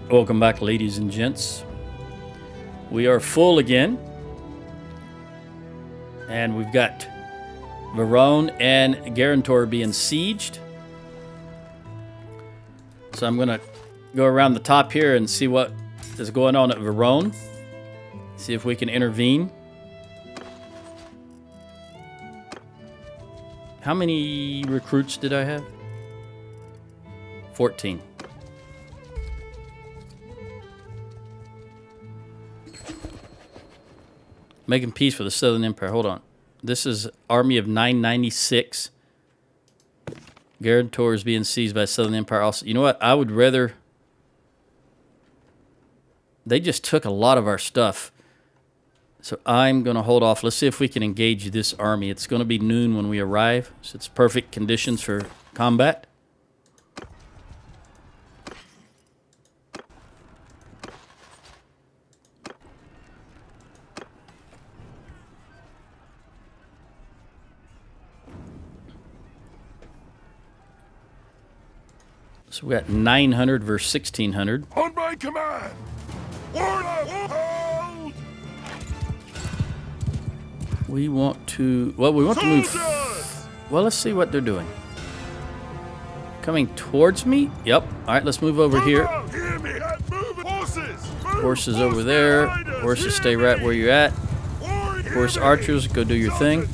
Welcome back, ladies and gents. We are full again. And we've got Verone and Garantor being sieged. So I'm going to go around the top here and see what is going on at Verone. See if we can intervene. How many recruits did I have? 14. Making peace for the Southern Empire. Hold on. This is army of 996. Garantor is being seized by Southern Empire. Also, you know what? I would rather... They just took a lot of our stuff. So I'm going to hold off. Let's see if we can engage this army. It's going to be noon when we arrive. So it's perfect conditions for combat. So we got 900 versus 1600. On my command! Hold! We want to... Well, we want to move... Well, let's see what they're doing. Coming towards me? Yep. All right, let's move over here. Horses over there. Horses stay right where you're at. Horse archers, go do your thing.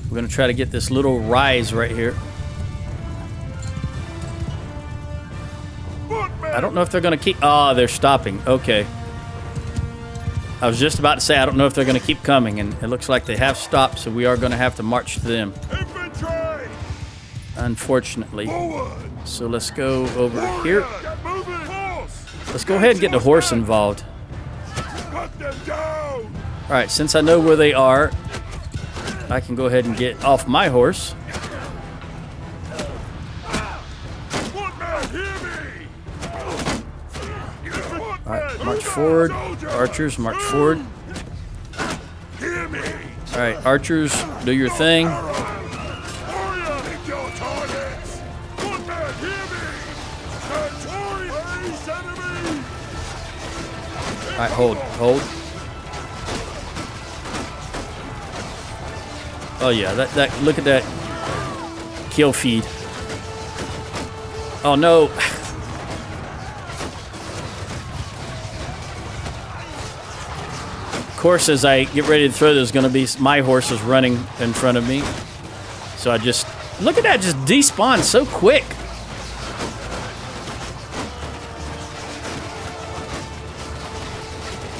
We're going to try to get this little rise right here. I don't know if they're going to keep... Oh, they're stopping. Okay. I was just about to say, I don't know if they're going to keep coming, and it looks like they have stopped, so we are going to have to march to them. Infantry! Unfortunately. Forward! So let's go over here. Let's go ahead and get the horse involved. Cut them down! All right, since I know where they are, I can go ahead and get off my horse. Alright, march forward. Archers, march forward. Alright, archers, do your thing. Alright, hold. Oh yeah, that look at that kill feed. Oh no. Of course, as I get ready to throw, there's going to be my horses running in front of me. So I just... Look at that, just despawn so quick.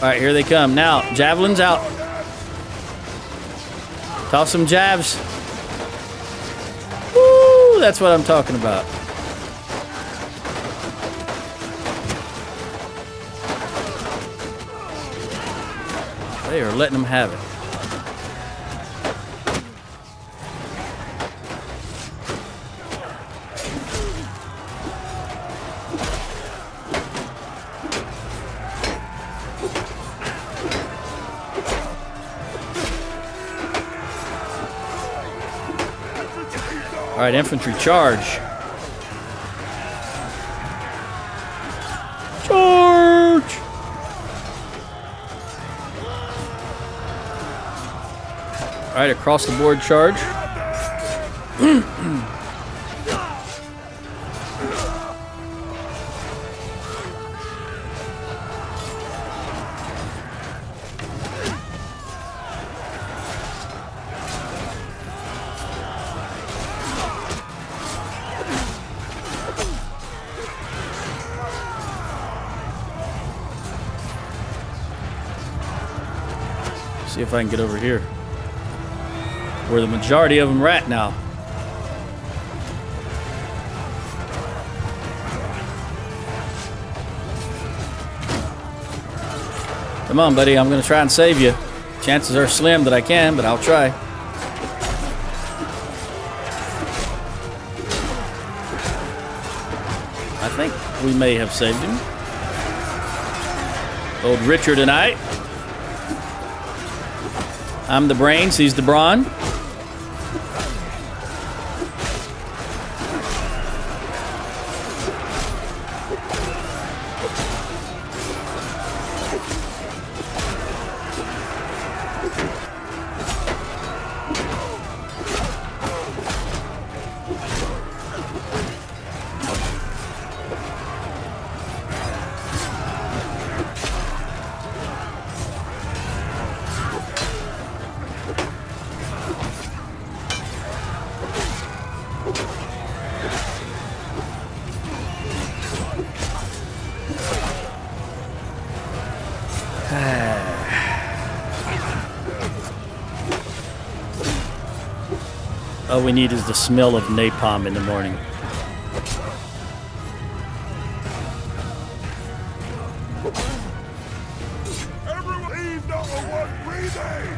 Alright, here they come. Now, javelins out. Toss some jabs. Woo! That's what I'm talking about. They are letting them have it. All right, infantry charge. Charge! All right, across the board charge. See if I can get over here, where the majority of them are at now. Come on, buddy. I'm going to try and save you. Chances are slim that I can, but I'll try. I think we may have saved him. Old Richard and I. I'm the brains, he's the brawn. All we need is the smell of napalm in the morning. Everyone, leave not a one breathing!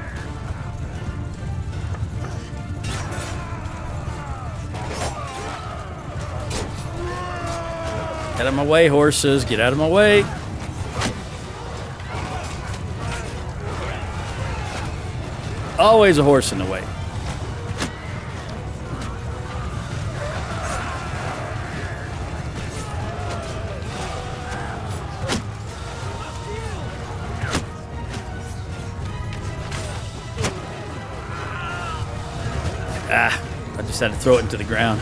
Get out of my way, horses. Get out of my way. Always a horse in the way. I just had to throw it into the ground.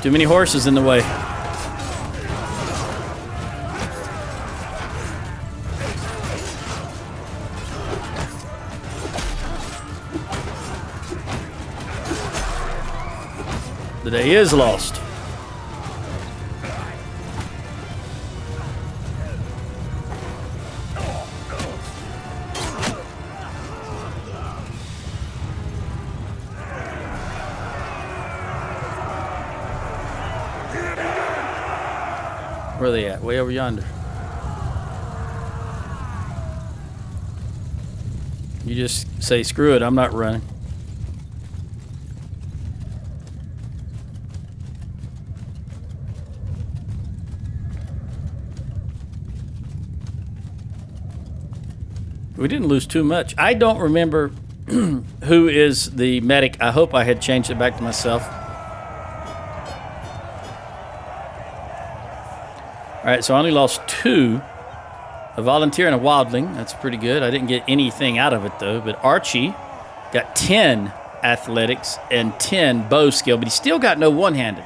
Too many horses in the way. The day is lost. Where are they at? Way over yonder. You just say, screw it, I'm not running. We didn't lose too much. I don't remember who is the medic. I hope I had changed it back to myself. All right, so I only lost 2. A volunteer and a wildling. That's pretty good. I didn't get anything out of it, though. But Archie got 10 athletics and 10 bow skill, but he still got no one-handed.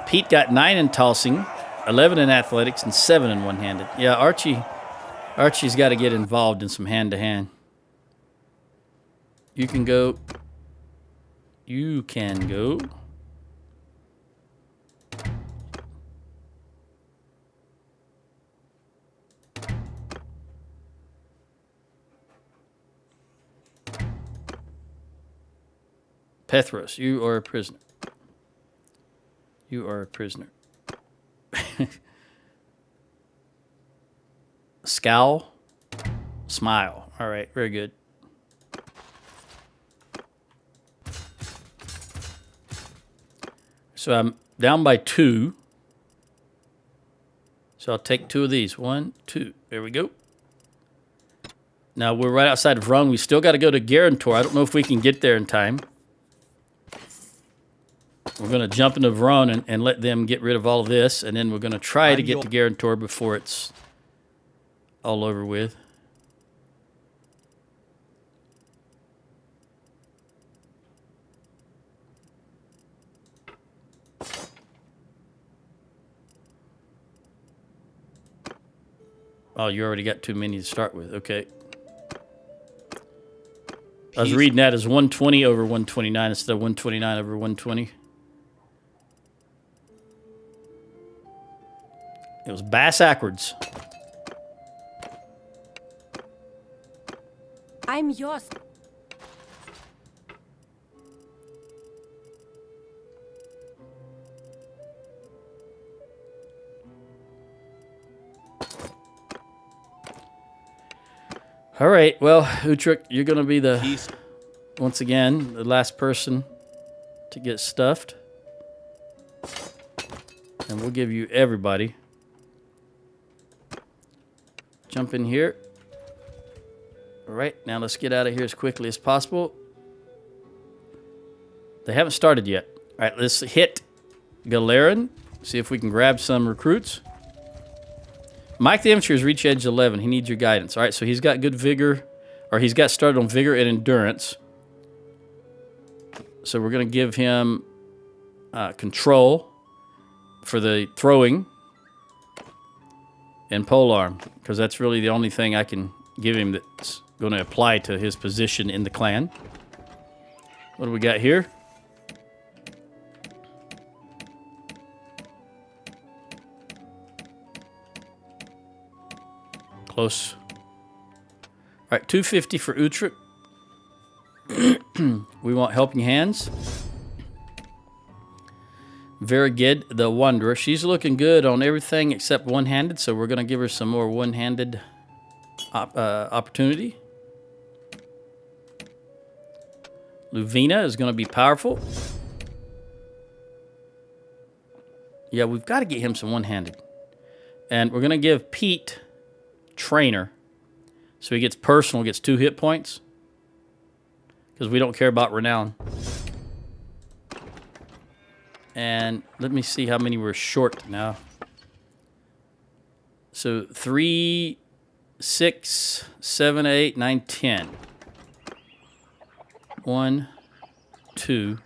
Pete got 9 in tossing, 11 in athletics, and 7 in one-handed. Yeah, Archie's got to get involved in some hand-to-hand. You can go. You can go. Pethros, you are a prisoner. You are a prisoner. Scowl. Smile. All right, very good. So I'm down by 2. So I'll take 2 of these. 1, 2. There we go. Now we're right outside of Rome. We still got to go to Gird. I don't know if we can get there in time. We're going to jump into Verone and let them get rid of all of this, and then we're going to try to get to Gird before it's all over with. Oh, you already got too many to start with. Okay. I was reading that as 120 over 129 instead of 129 over 120. It was bass-ackwards. I'm yours. All right, well, Utrecht, you're going to be the, once again, the last person to get stuffed. And we'll give you everybody. Jump in here. All right, now let's get out of here as quickly as possible. They haven't started yet. All right, let's hit Galeran. See if we can grab some recruits. Mike the Infantry has reached edge 11. He needs your guidance. All right, so he's got good vigor, or he's got started on vigor and endurance. So we're going to give him control for the throwing and polearm, because that's really the only thing I can give him that's going to apply to his position in the clan. What do we got here? Close right, 250 for Utrecht. We want helping hands. Very good. The Wanderer. She's looking good on everything except one-handed, so we're going to give her some more one-handed opportunity. Luvina is going to be powerful. Yeah, we've got to get him some one-handed. And we're going to give Pete Trainer. So he gets personal, gets 2 hit points. Because we don't care about renown. And let me see how many we're short now. So 3, 6, 7, 8, 9, 10. 1, 2.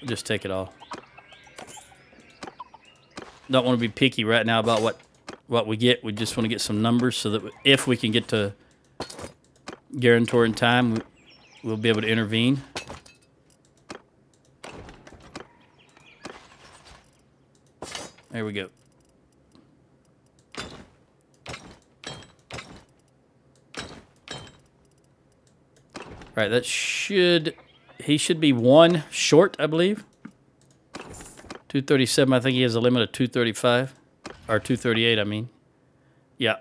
Just take it all. Don't want to be picky right now about what we get. We just want to get some numbers so that if we can get to guarantor in time, we'll be able to intervene. There we go. All right, that should... He should be 1 short, I believe. 237, I think he has a limit of 235. Or 238, I mean. Yeah.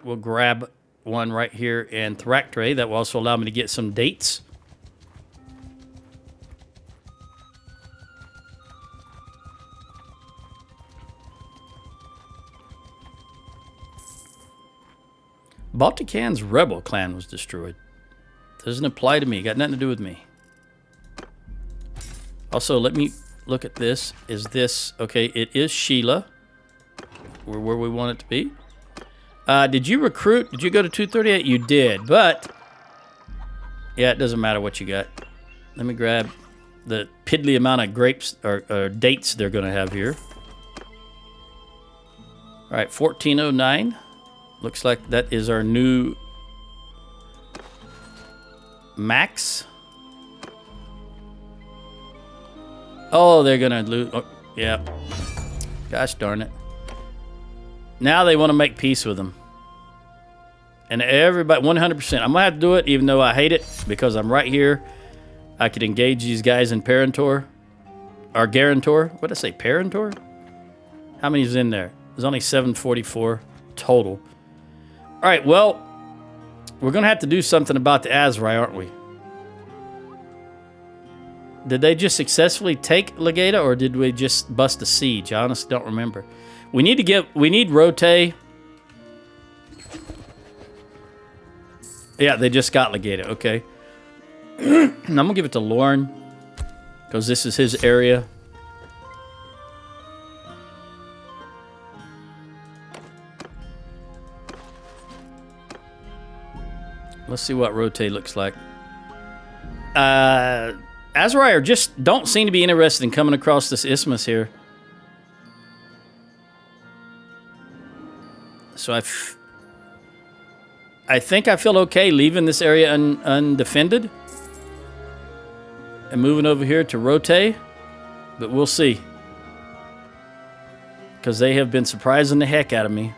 We'll grab one right here in Thractray. That will also allow me to get some dates. Baltican's rebel clan was destroyed. Doesn't apply to me. Got nothing to do with me. Also, let me look at this. Is this... Okay, it is Sheila. We're where we want it to be. Did you recruit? Did you go to 238? You did, but... Yeah, it doesn't matter what you got. Let me grab the piddly amount of grapes or dates they're going to have here. All right, 1409. Looks like that is our new max. Oh, they're going to lose. Oh, yeah. Gosh darn it. Now they want to make peace with them. And everybody, 100%. I'm going to have to do it even though I hate it because I'm right here. I could engage these guys in Parentor. Or Guarantor. What did I say? Parentor? How many is in there? There's only 744 total. All right, well, we're going to have to do something about the Azrai, aren't we? Did they just successfully take Legata, or did we just bust a siege? I honestly don't remember. We need Rote. Yeah, they just got Legata, okay. I'm going to give it to Lorne, because this is his area. Let's see what Rote looks like. Azrai just don't seem to be interested in coming across this isthmus here. So I think I feel okay leaving this area undefended and moving over here to Rote, but we'll see. Because they have been surprising the heck out of me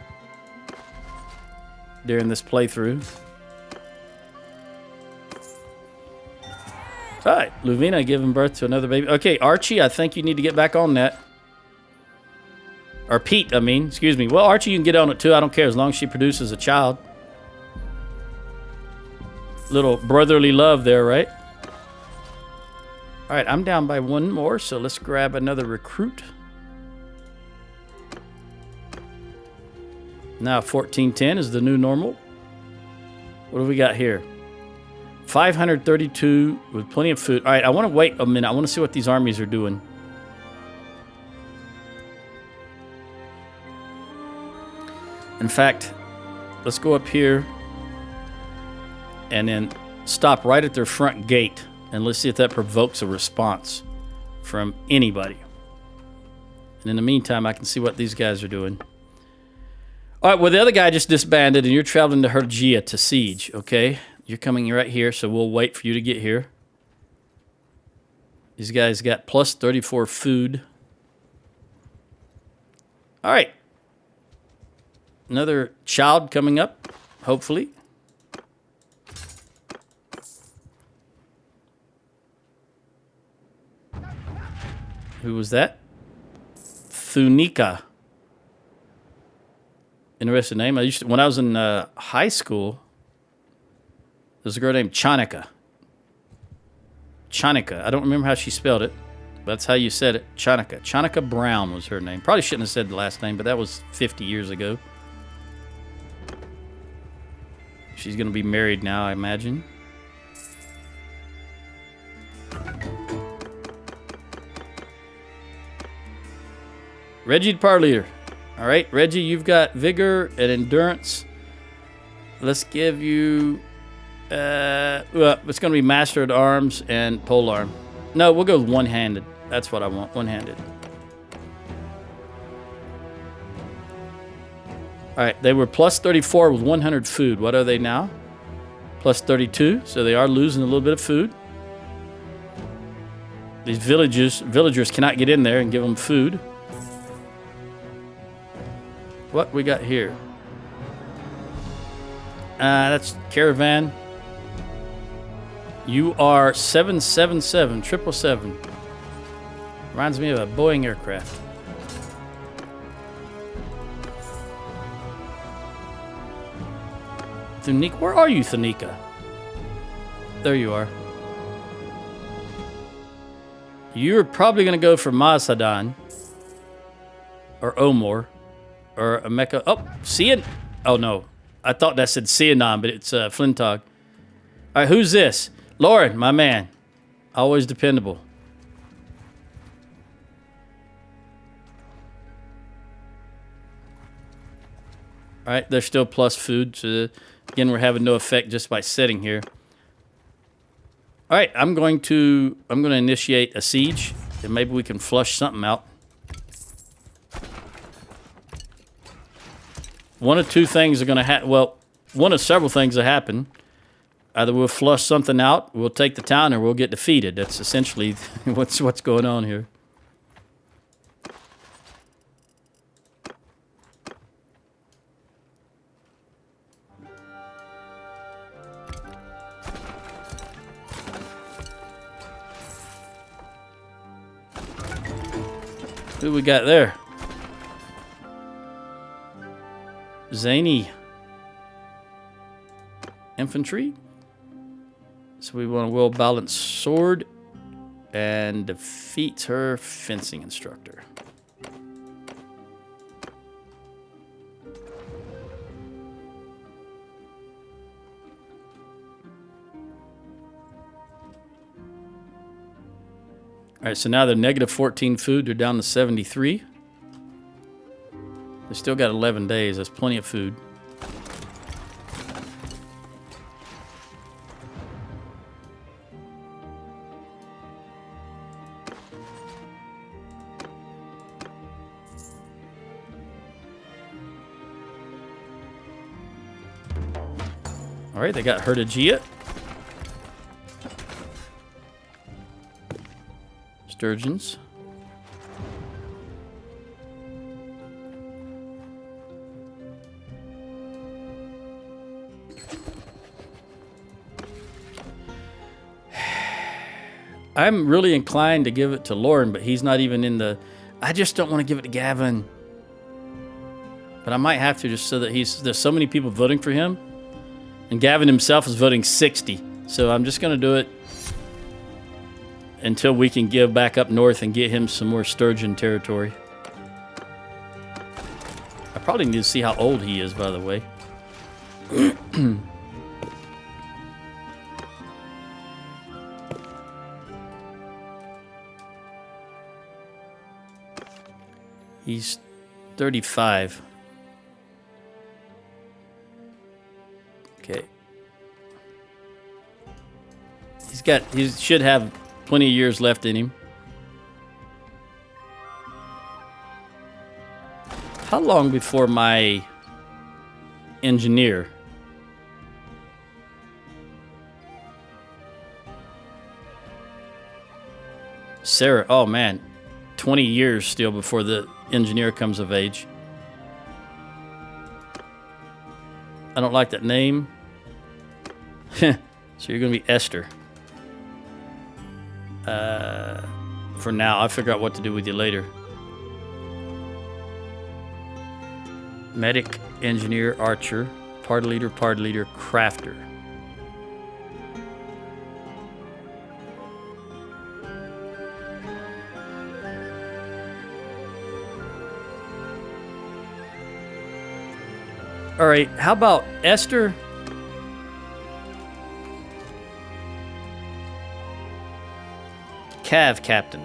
during this playthrough. All right, Luvina giving birth to another baby. Okay, Archie, I think you need to get back on that. Or Pete, I mean, excuse me. Well, Archie, you can get on it too. I don't care as long as she produces a child. Little brotherly love there, right? All right, I'm down by 1 more, so let's grab another recruit. Now 1410 is the new normal. What do we got here? 532 with plenty of food. All right, I want to wait a minute. I want to see what these armies are doing. In fact, let's go up here and then stop right at their front gate, and let's see if that provokes a response from anybody. And in the meantime, I can see what these guys are doing. All right, well, the other guy just disbanded, and you're traveling to Hergia to siege, okay? You're coming right here, so we'll wait for you to get here. These guys got plus 34 food. All right. Another child coming up, hopefully. Who was that? Thunika. Interesting name. When I was in high school, there was a girl named Chanika. Chanika. I don't remember how she spelled it. That's how you said it. Chanika. Chanika Brown was her name. Probably shouldn't have said the last name, but that was 50 years ago. She's going to be married now, I imagine. Reggie, the party leader. All right, Reggie, you've got vigor and endurance. Let's give you... well, it's going to be master at arms and polearm. No, we'll go with one-handed. That's what I want, one-handed. All right, they were plus 34 with 100 food. What are they now? Plus 32, so they are losing a little bit of food. These villagers cannot get in there and give them food. What we got here? That's caravan. You are 777, 777. Reminds me of a Boeing aircraft. Thunika, where are you, Thunika? There you are. You're probably going to go for Mazhadan or Omor or a Mecca. Oh, Cian. Oh, no. I thought that said Cianon, but it's Flintog. All right, who's this? Lauren, my man. Always dependable. All right, they're still plus food. So again, we're having no effect just by sitting here. All right, I'm going to initiate a siege, and maybe we can flush something out. One of two things are going to happen. Well, one of several things that happen. Either we'll flush something out, we'll take the town, or we'll get defeated. That's essentially what's going on here. Who we got there? Zany. Infantry. So we want a well-balanced sword and defeat her fencing instructor. All right, so now they're negative 14 food. They're down to 73. They still got 11 days. That's plenty of food. All right, they got Herdagia. Sturgeons. I'm really inclined to give it to Lauren, but he's not even in the... I just don't want to give it to Gavin. But I might have to just so that there's so many people voting for him. And Gavin himself is voting 60. So I'm just going to do it until we can give back up north and get him some more sturgeon territory. I probably need to see how old he is, by the way. He's 35. Okay. He should have plenty of years left in him. How long before my engineer? Sarah, oh man, 20 years still before the engineer comes of age. I don't like that name. So you're going to be Esther. For now, I'll figure out what to do with you later. Medic, engineer, archer, party leader, crafter. All right, how about Esther? Cav captain.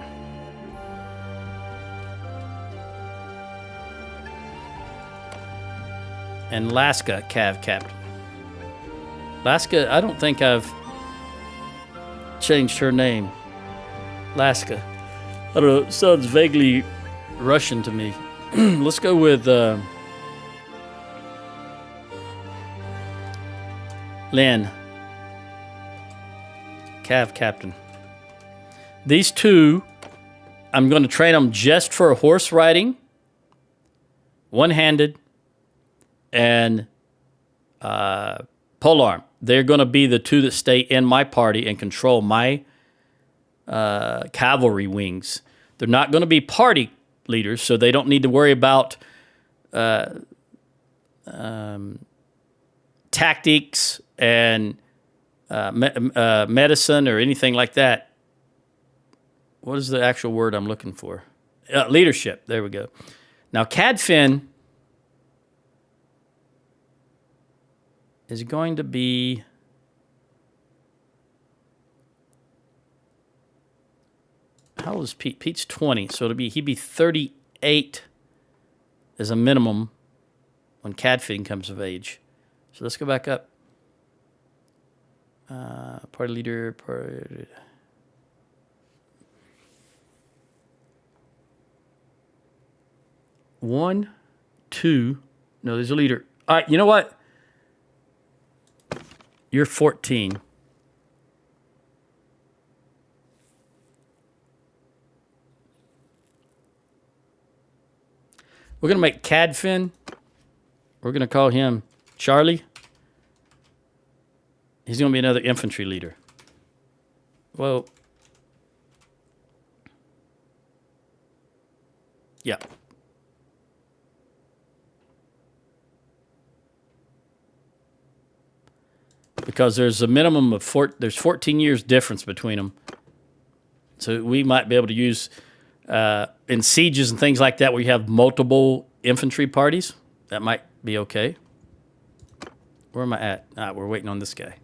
And Laska Cav captain. Laska, I don't think I've changed her name. Laska. I don't know, it sounds vaguely Russian to me. Let's go with Len. Cav captain. These two, I'm going to train them just for horse riding, one-handed, and polearm. They're going to be the two that stay in my party and control my cavalry wings. They're not going to be party leaders, so they don't need to worry about tactics and medicine or anything like that. What is the actual word I'm looking for? Leadership. There we go. Now, Cadfin is going to be... How old is Pete? Pete's 20, so he'd be 38 as a minimum when Cadfin comes of age. So let's go back up. Party leader... One, two. No, there's a leader. All right, you know what? You're 14. We're going to make Cadfin. We're going to call him Charlie. He's going to be another infantry leader. Well, yeah. Because there's a minimum of there's 14 years difference between them. So we might be able to use in sieges and things like that where you have multiple infantry parties. That might be okay. Where am I at? We're waiting on this guy.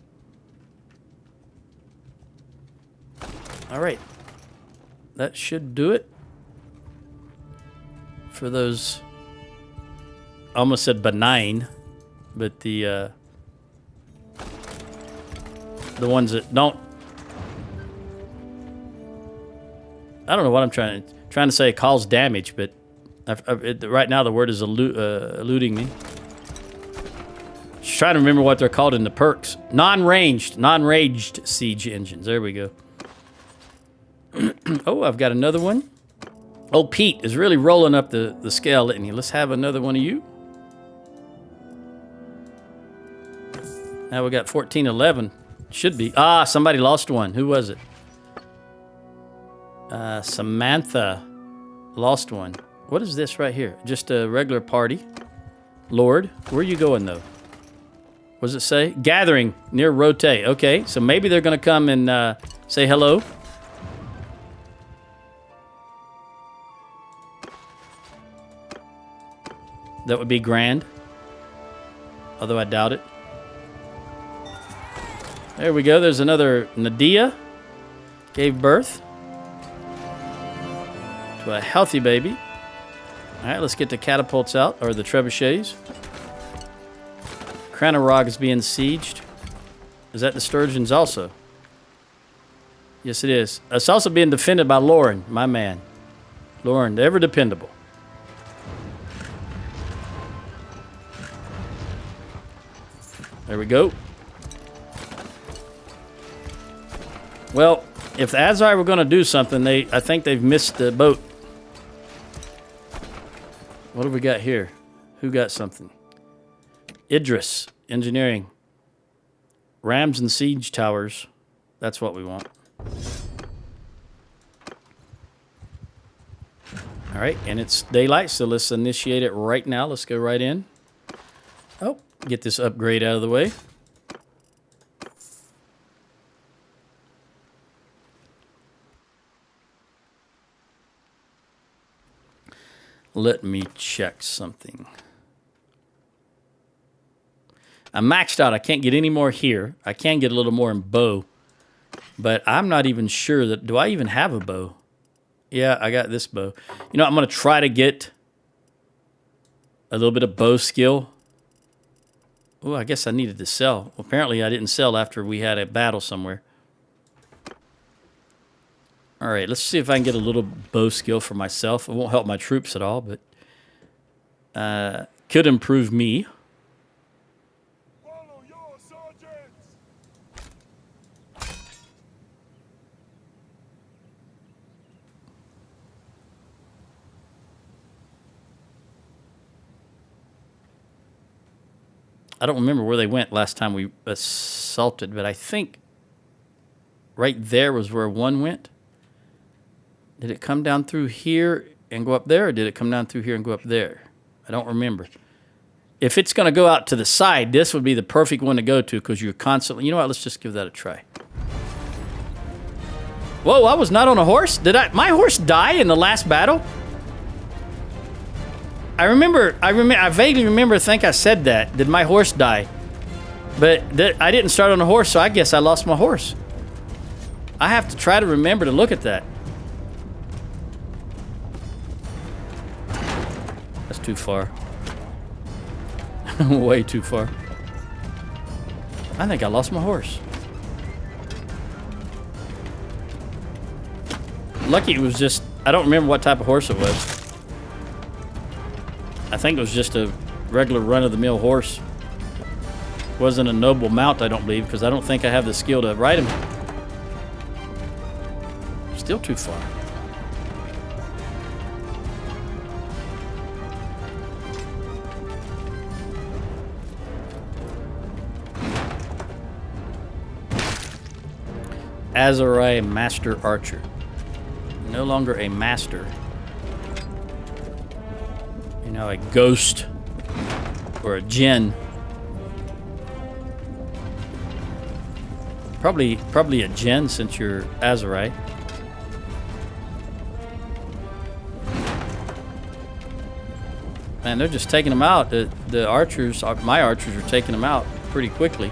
All right. That should do it for those. I almost said benign, but the ones that don't. I don't know what I'm trying to say. Cause damage, but right now the word is eluding me. Just trying to remember what they're called in the perks. Non-ranged siege engines. There we go. Oh, I've got another one. Oh, Pete is really rolling up the scale, isn't he? Let's have another one of you. Now we got 1411. Should be. Somebody lost one. Who was it? Samantha lost one. What is this right here? Just a regular party. Lord, where are you going, though? What does it say? Gathering near Rote. Okay, so maybe they're going to come and say hello. That would be grand. Although I doubt it. There we go. There's another Nadia. Gave birth to a healthy baby. All right, let's get the catapults out, or the trebuchets. Cranarog is being sieged. Is that the Sturgeons also? Yes, it is. It's also being defended by Lauren, my man. Lauren, ever dependable. There we go. Well, if the Azai were going to do something, I think they've missed the boat. What have we got here? Who got something? Idris. Engineering. Rams and siege towers. That's what we want. All right, and it's daylight, so let's initiate it right now. Let's go right in. Oh, get this upgrade out of the way. Let me check something. I'm maxed out. I can't get any more here. I can get a little more in bow. But I'm not even sure that... Do I even have a bow? Yeah, I got this bow. You know, I'm going to try to get a little bit of bow skill. Oh, I guess I needed to sell. Well, apparently I didn't sell after we had a battle somewhere. All right, let's see if I can get a little bow skill for myself. It won't help my troops at all, but could improve me. Follow your sergeants. I don't remember where they went last time we assaulted, but I think right there was where one went. Did it come down through here and go up there, or did it come down through here and go up there? I don't remember. If it's going to go out to the side, this would be the perfect one to go to because you're constantly... You know what? Let's just give that a try. Whoa, I was not on a horse? Did my horse die in the last battle? I vaguely remember, I think I said that. Did my horse die? But I didn't start on a horse, so I guess I lost my horse. I have to try to remember to look at that. That's too far. Way too far. I think I lost my horse. Lucky it was just... I don't remember what type of horse it was. I think it was just a regular run-of-the-mill horse. Wasn't a noble mount, I don't believe, because I don't think I have the skill to ride him. Still too far. Azarai Master Archer. No longer a master. You're now a ghost. Or a djinn. Probably a djinn since you're Azarai. Man, they're just taking them out. The archers, my archers are taking them out pretty quickly.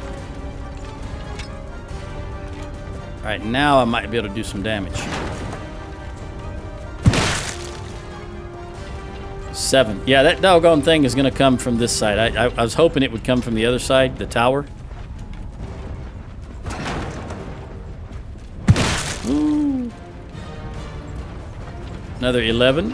All right, now I might be able to do some damage. 7. Yeah, that doggone thing is going to come from this side. I was hoping it would come from the other side, the tower. Ooh. Another 11.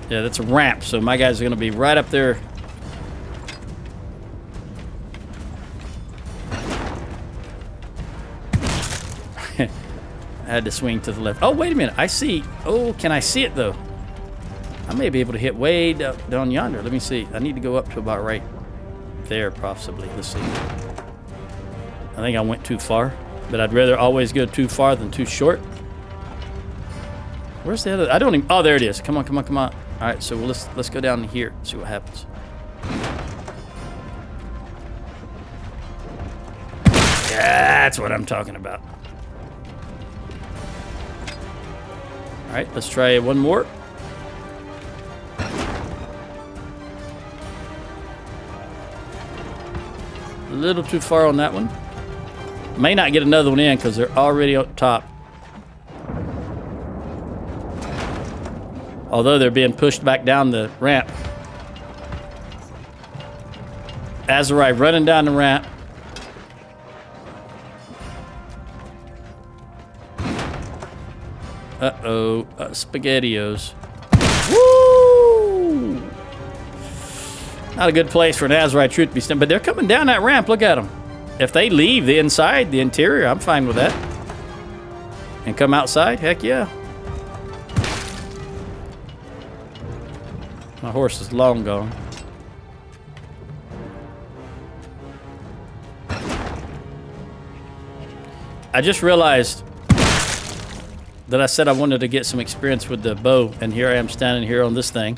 Yeah, that's a ramp, so my guys are going to be right up there. I had to swing to the left. Oh, wait a minute. I see. Oh, can I see it, though? I may be able to hit way down yonder. Let me see. I need to go up to about right there, possibly. Let's see. I think I went too far, but I'd rather always go too far than too short. Where's the other? I don't even... Oh, there it is. Come on, come on, come on. All right, so let's go down here and see what happens. Yeah, that's what I'm talking about. All right, let's try one more. A little too far on that one. May not get another one in because they're already up top. Although they're being pushed back down the ramp. Azarai running down the ramp. Uh-oh. SpaghettiOs. Woo! Not a good place for an Azarai troop to be standing. But they're coming down that ramp. Look at them. If they leave the inside, the interior, I'm fine with that. and come outside? Heck yeah. My horse is long gone. I just realized that I said I wanted to get some experience with the bow, and here I am standing here on this thing.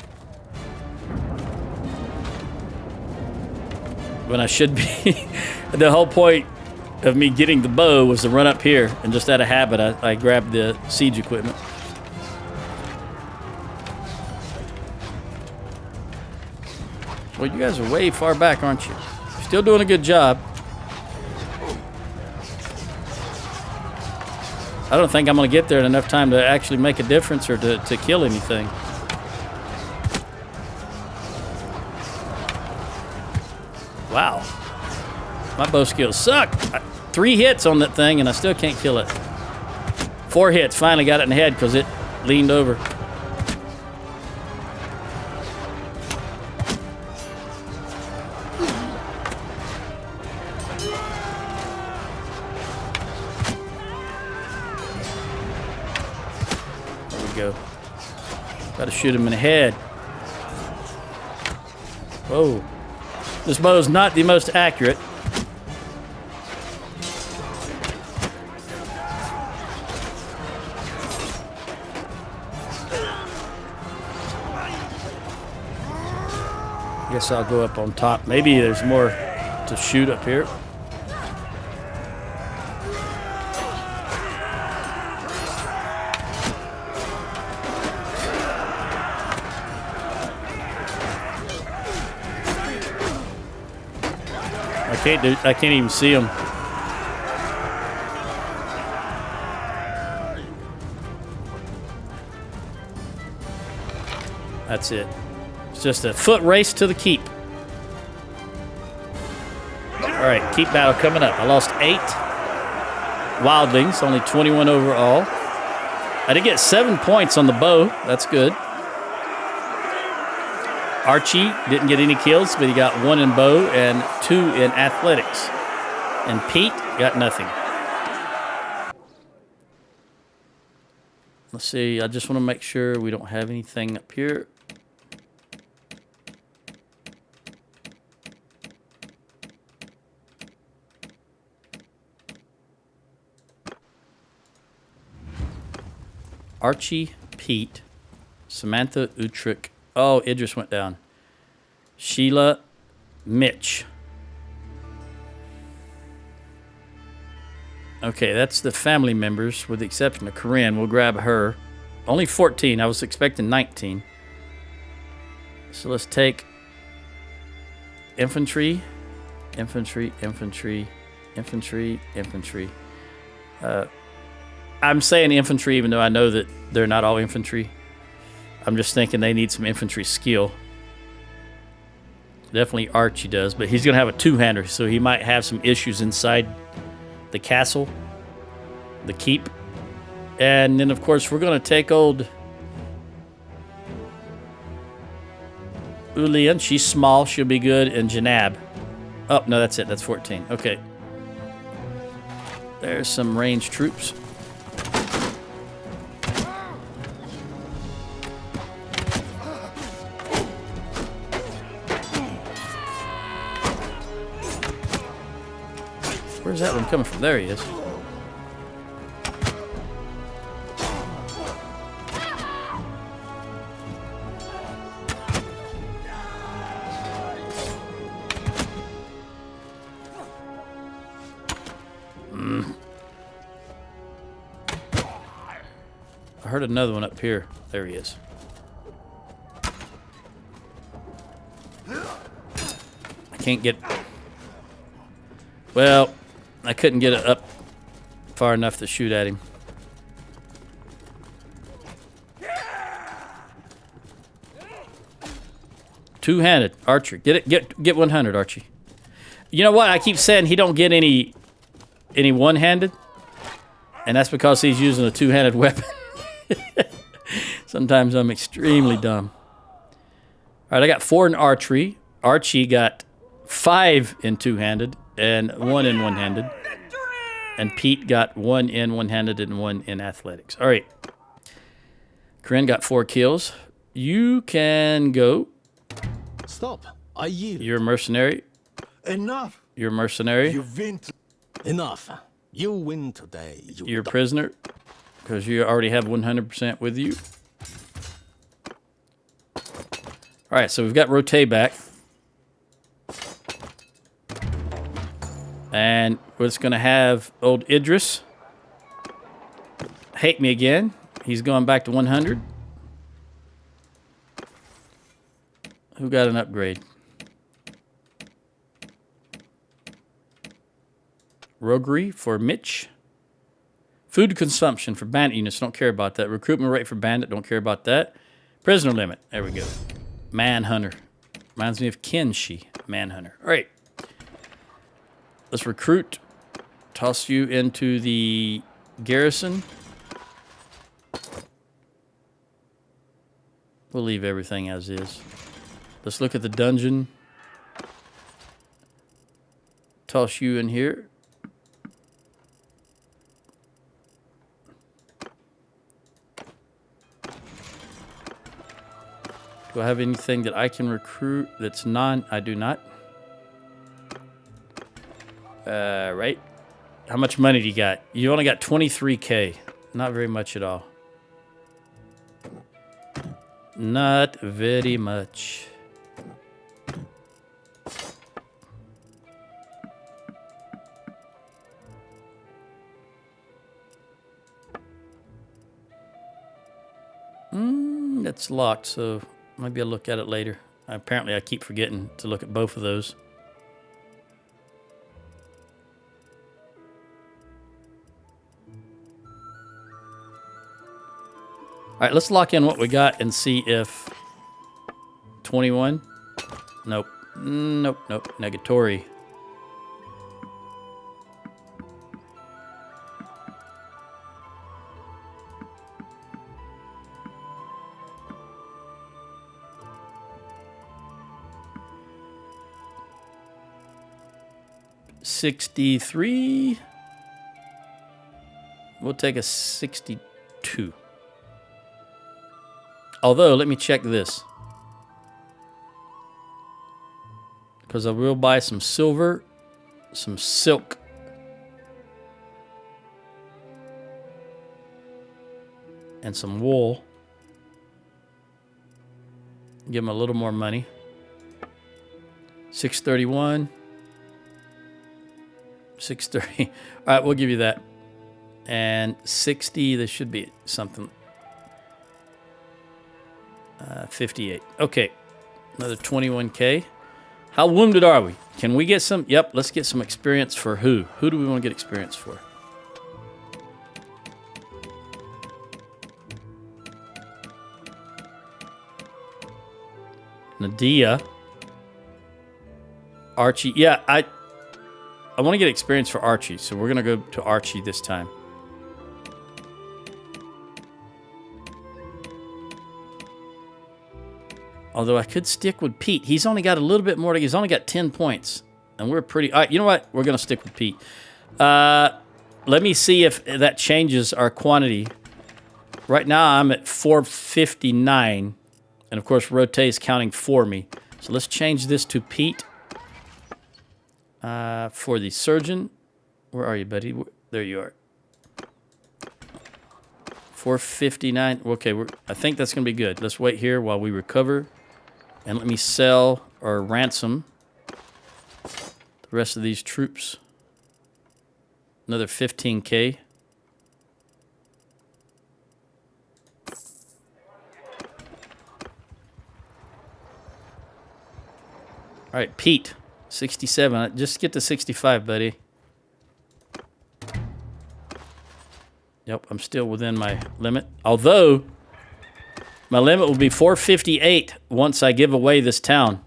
When I should be. The whole point of me getting the bow was to run up here, and just out of habit, I grabbed the siege equipment. Well, you guys are way far back, aren't you? Still doing a good job. I don't think I'm going to get there in enough time to actually make a difference or to kill anything. Wow. My bow skills suck. 3 hits on that thing and I still can't kill it. 4 hits. Finally got it in the head because it leaned over. There we go. Got to shoot him in the head. Whoa. This bow is not the most accurate. Guess I'll go up on top. Maybe there's more to shoot up here. I can't even see them. That's it. It's just a foot race to the keep. All right, keep battle coming up. I lost 8 wildlings, only 21 overall. I did get 7 points on the bow. That's good. Archie didn't get any kills, but he got 1 in bow and 2 in athletics. And Pete got nothing. Let's see. I just want to make sure we don't have anything up here. Archie, Pete, Samantha, Utrecht. Oh, Idris went down. Sheila, Mitch. Okay, that's the family members with the exception of Corinne. We'll grab her. Only 14. I was expecting 19. So let's take infantry, infantry, infantry, infantry, infantry. I'm saying infantry even though I know that they're not all infantry. I'm just thinking they need some infantry skill. Definitely Archie does, but he's going to have a 2-hander, so he might have some issues inside the castle, the keep. And then, of course, we're going to take old Ulian. She's small. She'll be good. And Janab. Oh, no, that's it. That's 14. Okay. There's some ranged troops. Where's that one coming from? There he is. I heard another one up here. There he is. I can't get... Well... I couldn't get it up far enough to shoot at him. Two-handed archer. Get it. Get 100, Archie. You know what? I keep saying he don't get any one-handed, and that's because he's using a two-handed weapon. Sometimes I'm extremely dumb. All right, I got 4 in archery. Archie got 5 in two-handed and 1 in one-handed. And Pete got 1 in one-handed and 1 in athletics. All right. Corinne got 4 kills. You can go. Stop. I yield. You're a mercenary. Enough. You're a mercenary. You win. Enough. You win today. You're a prisoner because you already have 100% with you. All right, so we've got Rote back. And we're just going to have old Idris hate me again. He's going back to 100. Who got an upgrade? Roguery for Mitch. Food consumption for bandit units. Don't care about that. Recruitment rate for bandit. Don't care about that. Prisoner limit. There we go. Manhunter. Reminds me of Kenshi. Manhunter. All right. Let's recruit. Toss you into the garrison. We'll leave everything as is. Let's look at the dungeon. Toss you in here. Do I have anything that I can recruit that's non... I do not. Right. How much money do you got? You only got 23K. Not very much at all. Not very much. That's locked, so maybe I'll look at it later. Apparently, I keep forgetting to look at both of those. All right, let's lock in what we got and see if 21. Nope. Nope. Negatory. $63. We'll take a 62. Although, let me check this. Because I will buy some silver, some silk. And some wool. Give them a little more money. 631. 630. All right, we'll give you that. And 60, there should be something. 58. Okay. Another 21K. How wounded are we? Can we get some? Yep, let's get some experience for who? Who do we want to get experience for? Nadia. Archie. Yeah, I want to get experience for Archie, so we're going to go to Archie this time. Although I could stick with Pete. He's only got a little bit more. He's only got 10 points. And we're pretty... All right, you know what? We're going to stick with Pete. Let me see if that changes our quantity. Right now, I'm at 459. And, of course, Rote is counting for me. So let's change this to Pete. For the surgeon. Where are you, buddy? There you are. 459. Okay, I think that's going to be good. Let's wait here while we recover. And let me sell or ransom the rest of these troops. Another 15K. All right, Pete, 67. Just get to 65, buddy. Yep, I'm still within my limit. Although, my limit will be 458 once I give away this town.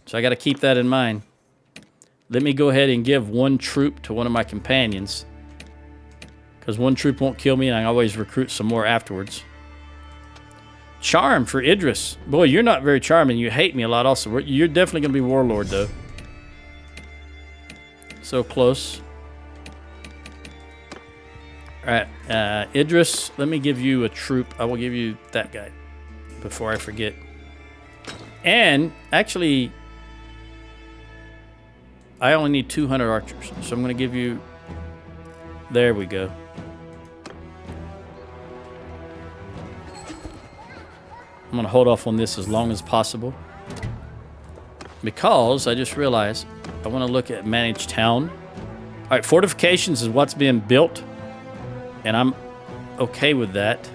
So I got to keep that in mind. Let me go ahead and give one troop to one of my companions. Because one troop won't kill me, and I always recruit some more afterwards. Charm for Idris. Boy, you're not very charming. You hate me a lot also. You're definitely going to be Warlord, though. So close. All right, Idris, let me give you a troop. I will give you that guy before I forget. And actually, I only need 200 archers, so I'm going to give you... There we go. I'm going to hold off on this as long as possible. Because I just realized I want to look at managed town. All right, fortifications is what's being built. And I'm okay with that.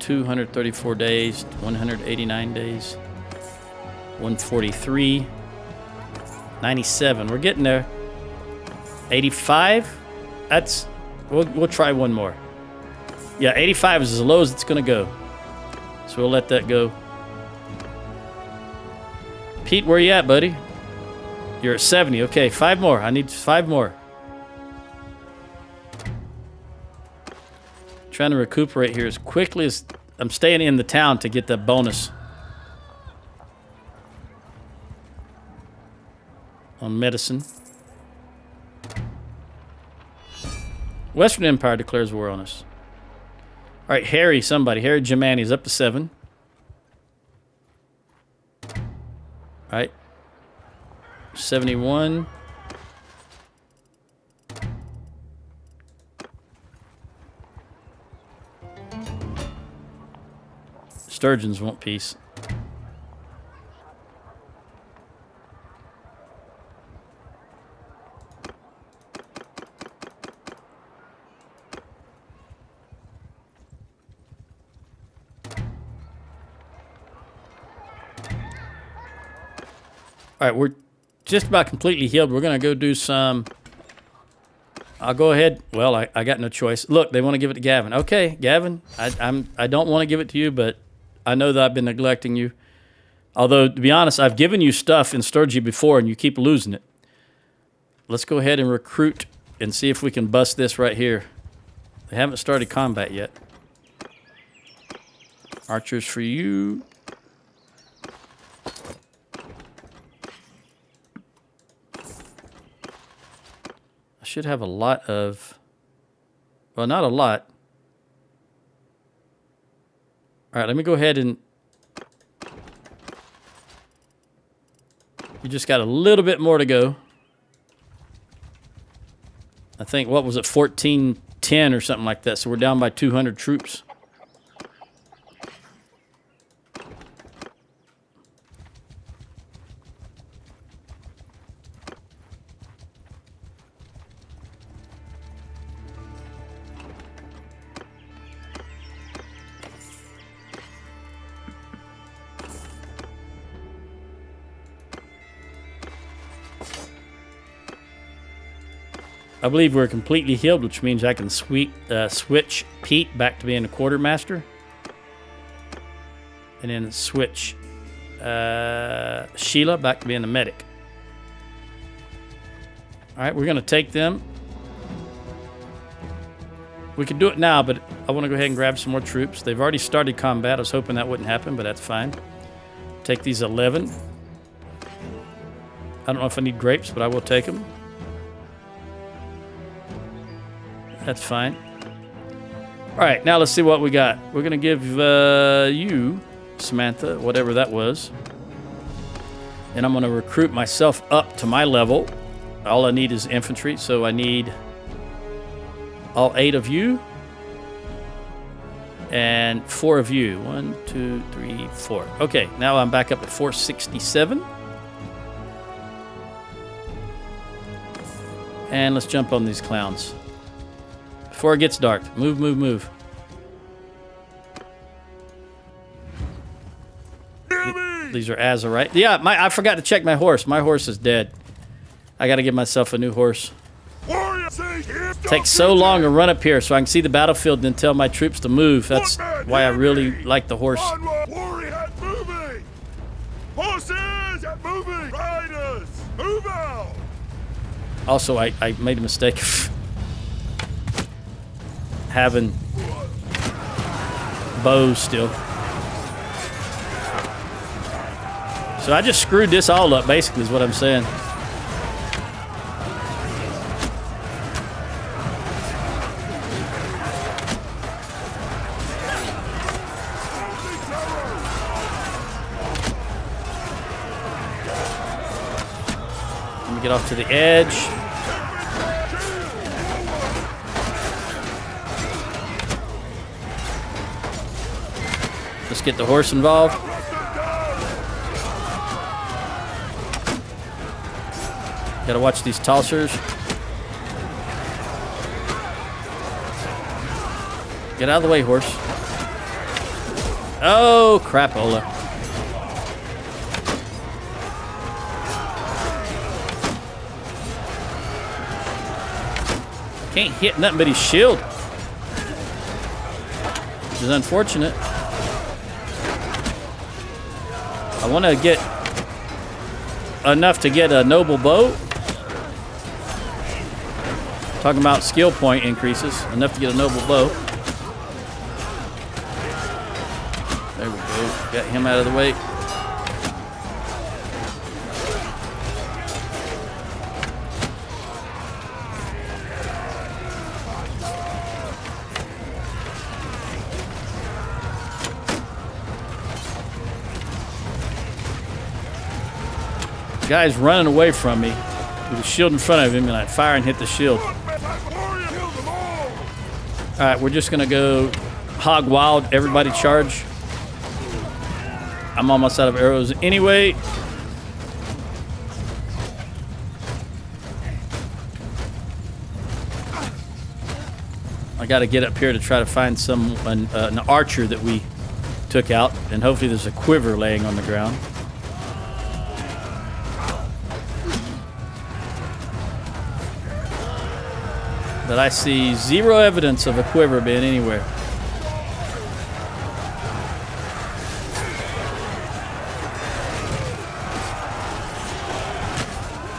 234 days, 189 days, 143, 97. We're getting there. 85. That's we'll try one more. Yeah, 85 is as low as it's gonna go. So we'll let that go. Pete, where you at, buddy? You're at 70. Okay, 5 more. I need 5 more. Trying to recuperate here as quickly as I'm staying in the town to get that bonus on medicine. Western Empire declares war on us. All right, Harry Germani is up to 7. All right, 71. Sturgeons want peace. All right, we're just about completely healed. We're going to go do some... I'll go ahead. Well, I got no choice. Look, they want to give it to Gavin. Okay, Gavin, I don't want to give it to you, but I know that I've been neglecting you. Although, to be honest, I've given you stuff in Sturgy before, and you keep losing it. Let's go ahead and recruit and see if we can bust this right here. They haven't started combat yet. Archers for you. I should have a lot of... Well, not a lot. All right, let me go ahead and... You just got a little bit more to go. I think, what was it, 1410 or something like that. So we're down by 200 troops. I believe we're completely healed, which means I can switch Pete back to being a quartermaster. And then switch Sheila back to being a medic. All right, we're going to take them. We can do it now, but I want to go ahead and grab some more troops. They've already started combat. I was hoping that wouldn't happen, but that's fine. Take these 11. I don't know if I need grapes, but I will take them. That's fine. All right, now let's see what we got. We're going to give you, Samantha, whatever that was. And I'm going to recruit myself up to my level. All I need is infantry, so I need all 8 of you. And 4 of you. 1, 2, 3, 4. Okay, now I'm back up at 467. And let's jump on these clowns. Before it gets dark. Move, move, move. These are Azurite. Yeah, I forgot to check my horse. My horse is dead. I got to get myself a new horse. It takes so long to run up here so I can see the battlefield and then tell my troops to move. That's why I really like the horse. Horses at moving! Riders, move out! Also, I made a mistake of having bows still. So I just screwed this all up, basically, is what I'm saying. get off to the edge. Let's get the horse involved. Gotta watch these tossers. Get out of the way, horse. Oh, crapola. Can't hit nothing but his shield, which is unfortunate. I want to get enough to get a noble bow. Talking about skill point increases. Enough to get a noble bow. There we go. Got him out of the way. The guy's running away from me with a shield in front of him, and I fire and hit the shield. Alright, we're just gonna go hog wild. Everybody charge. I'm almost out of arrows anyway. I gotta get up here to try to find an archer that we took out, and hopefully there's a quiver laying on the ground. But I see zero evidence of a quiver being anywhere.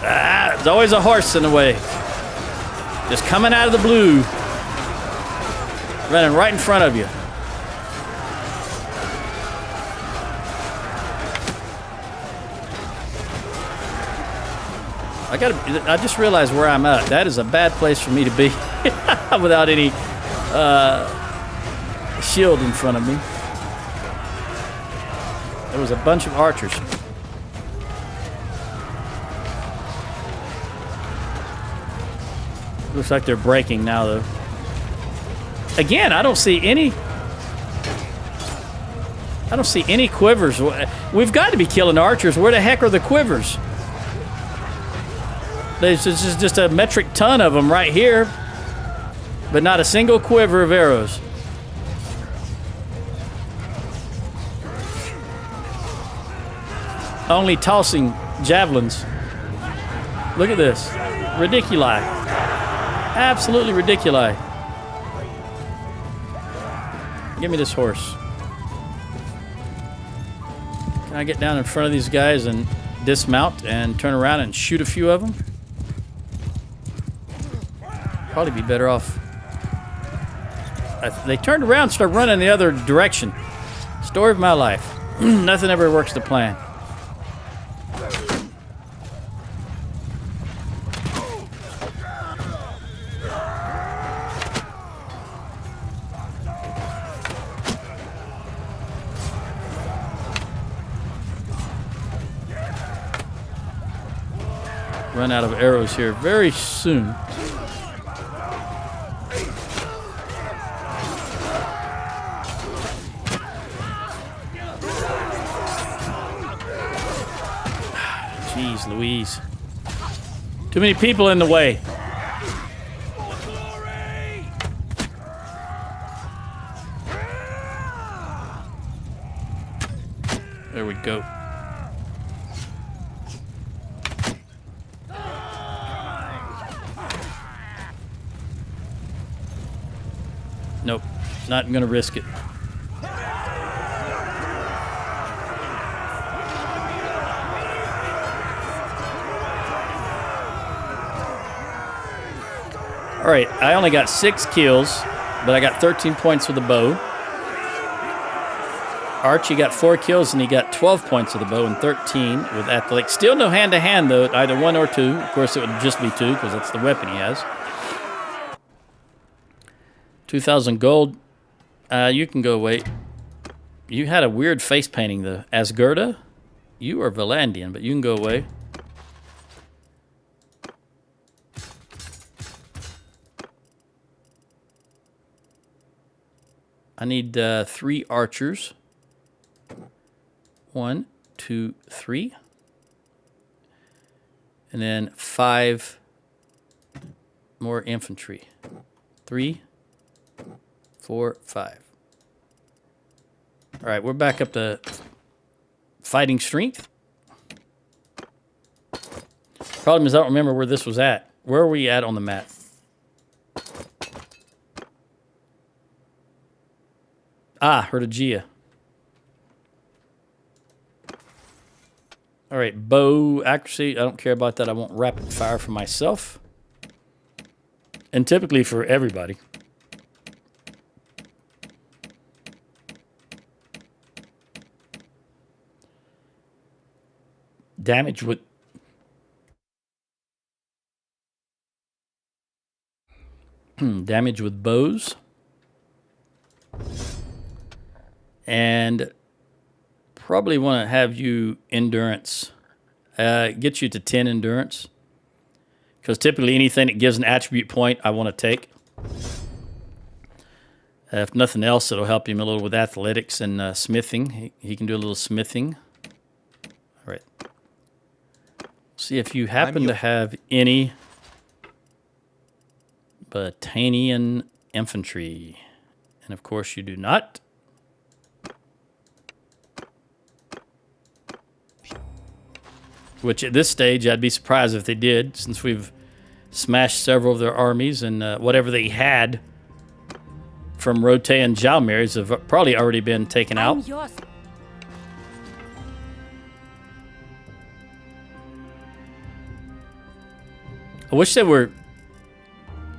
Ah, there's always a horse in the way. Just coming out of the blue. Running right in front of you. I just realized where I'm at. That is a bad place for me to be without any shield in front of me. There was a bunch of archers. Looks like they're breaking now, though. Again, I don't see any quivers. We've got to be killing archers. Where the heck are the quivers? There's just a metric ton of them right here, but not a single quiver of arrows. Only tossing javelins. Look at this. Ridiculi. Absolutely ridiculi. Give me this horse. Can I get down in front of these guys and dismount and turn around and shoot a few of them? Probably be better off. They turned around and started running the other direction. Story of my life. Nothing ever works to plan. Run out of arrows here very soon. Jeez Louise. Too many people in the way. There we go. Nope, not gonna risk it. All right, I only got 6 kills, but I got 13 points with the bow. Archie got 4 kills, and he got 12 points with the bow and 13 with athletics. Still no hand-to-hand, though, either 1 or 2. Of course, it would just be 2, because that's the weapon he has. 2,000 gold. You can go away. You had a weird face painting, though. As Girda, you are Valandian, but you can go away. I need 3 archers. 1, 2, 3. And then 5 more infantry. 3, 4, 5. All right, we're back up to fighting strength. Problem is, I don't remember where this was at. Where are we at on the map? Ah, Hertagia. All right, bow accuracy. I don't care about that. I want rapid fire for myself. And typically for everybody. Damage with... damage with bows. And probably want to have you endurance. Get you to 10 endurance. Because typically anything that gives an attribute point, I want to take. If nothing else, it'll help him a little with athletics and smithing. He can do a little smithing. All right. See if you happen to have any Battanian infantry. And of course you do not. Which at this stage, I'd be surprised if they did, since we've smashed several of their armies, and whatever they had from Rote and Jalmir's have probably already been taken out. I wish they were...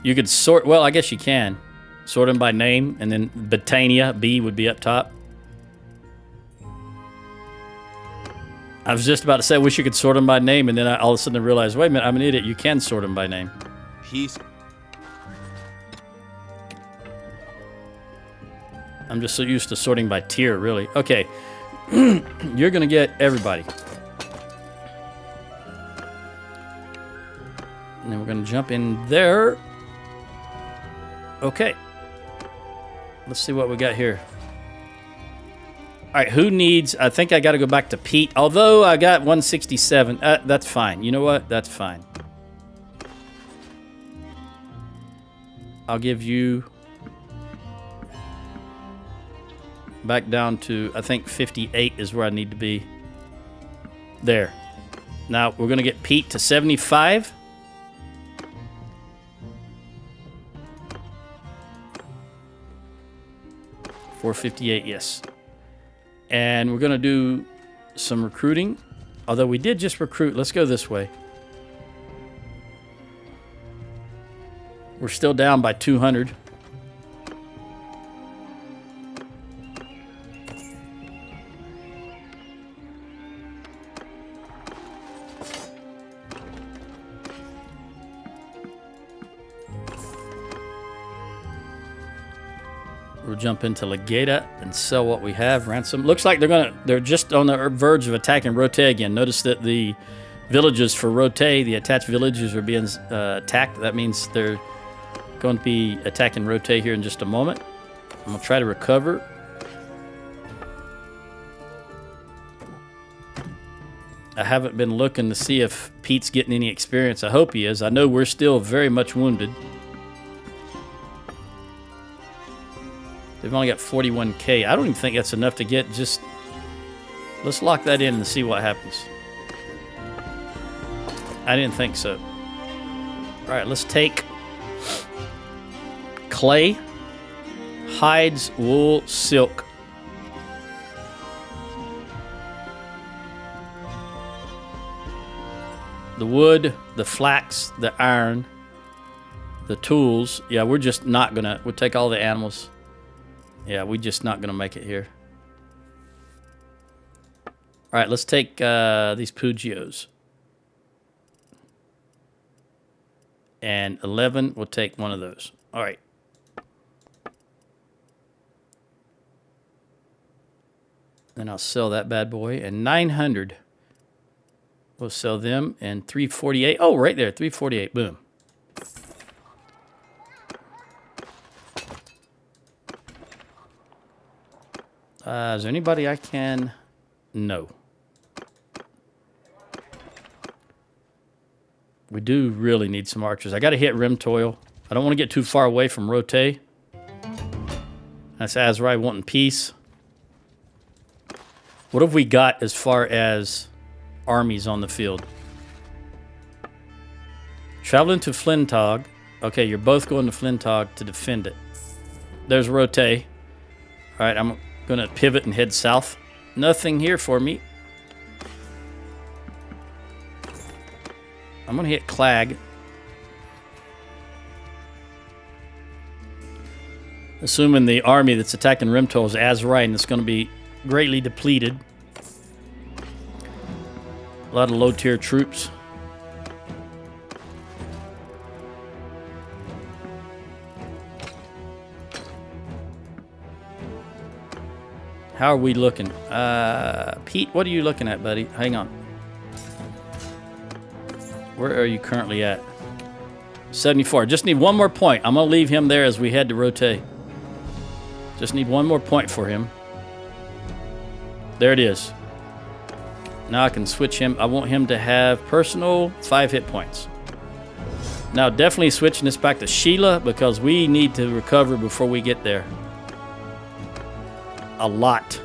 You could sort... Well, I guess you can. Sort them by name, and then Battania, B, would be up top. I was just about to say, I wish you could sort them by name, and then all of a sudden I realized, wait a minute, I'm an idiot. You can sort them by name. I'm just so used to sorting by tier, really. Okay. You're going to get everybody. And then we're going to jump in there. Okay. Let's see what we got here. All right, who needs... I think I got to go back to Pete. Although I got 167. That's fine. You know what? That's fine. I'll give you... back down to, I think, 58 is where I need to be. There. Now, we're going to get Pete to 75. $458, yes. And we're going to do some recruiting. Although we did just recruit. Let's go this way. We're still down by 200. We'll jump into Legata and sell what we have. Ransom. Looks like they're just on the verge of attacking Rote again. Notice that the villages for Rote, the attached villages, are being attacked. That means they're going to be attacking Rote here in just a moment. I'm going to try to recover. I haven't been looking to see if Pete's getting any experience. I hope he is. I know we're still very much wounded. They've only got 41k. I don't even think that's enough to get just... Let's lock that in and see what happens. I didn't think so. All right, let's take clay, hides, wool, silk. The wood, the flax, the iron, the tools. Yeah, we're just not gonna... We'll take all the animals. Yeah, we're just not going to make it here. All right, let's take these Pugios. And 11, we'll take one of those. All right. Then I'll sell that bad boy. And 900, we'll sell them. And 348. Oh, right there, 348. Boom. Is there anybody I can... No. We do really need some archers. I got to hit Rimtoil. I don't want to get too far away from Rote. That's Azrai wanting peace. What have we got as far as armies on the field? Traveling to Flintog. Okay, you're both going to Flintog to defend it. There's Rote. All right, I'm going to pivot and head south. Nothing here for me. I'm going to hit Clag. Assuming the army that's attacking Rimtoil is Azrai, and it's going to be greatly depleted. A lot of low-tier troops. How are we looking? Pete, what are you looking at, buddy? Hang on. Where are you currently at? 74. Just need one more point. I'm going to leave him there as we head to Rote. Just need one more point for him. There it is. Now I can switch him. I want him to have personal 5 hit points. Now definitely switching this back to Sheila because we need to recover before we get there. A lot.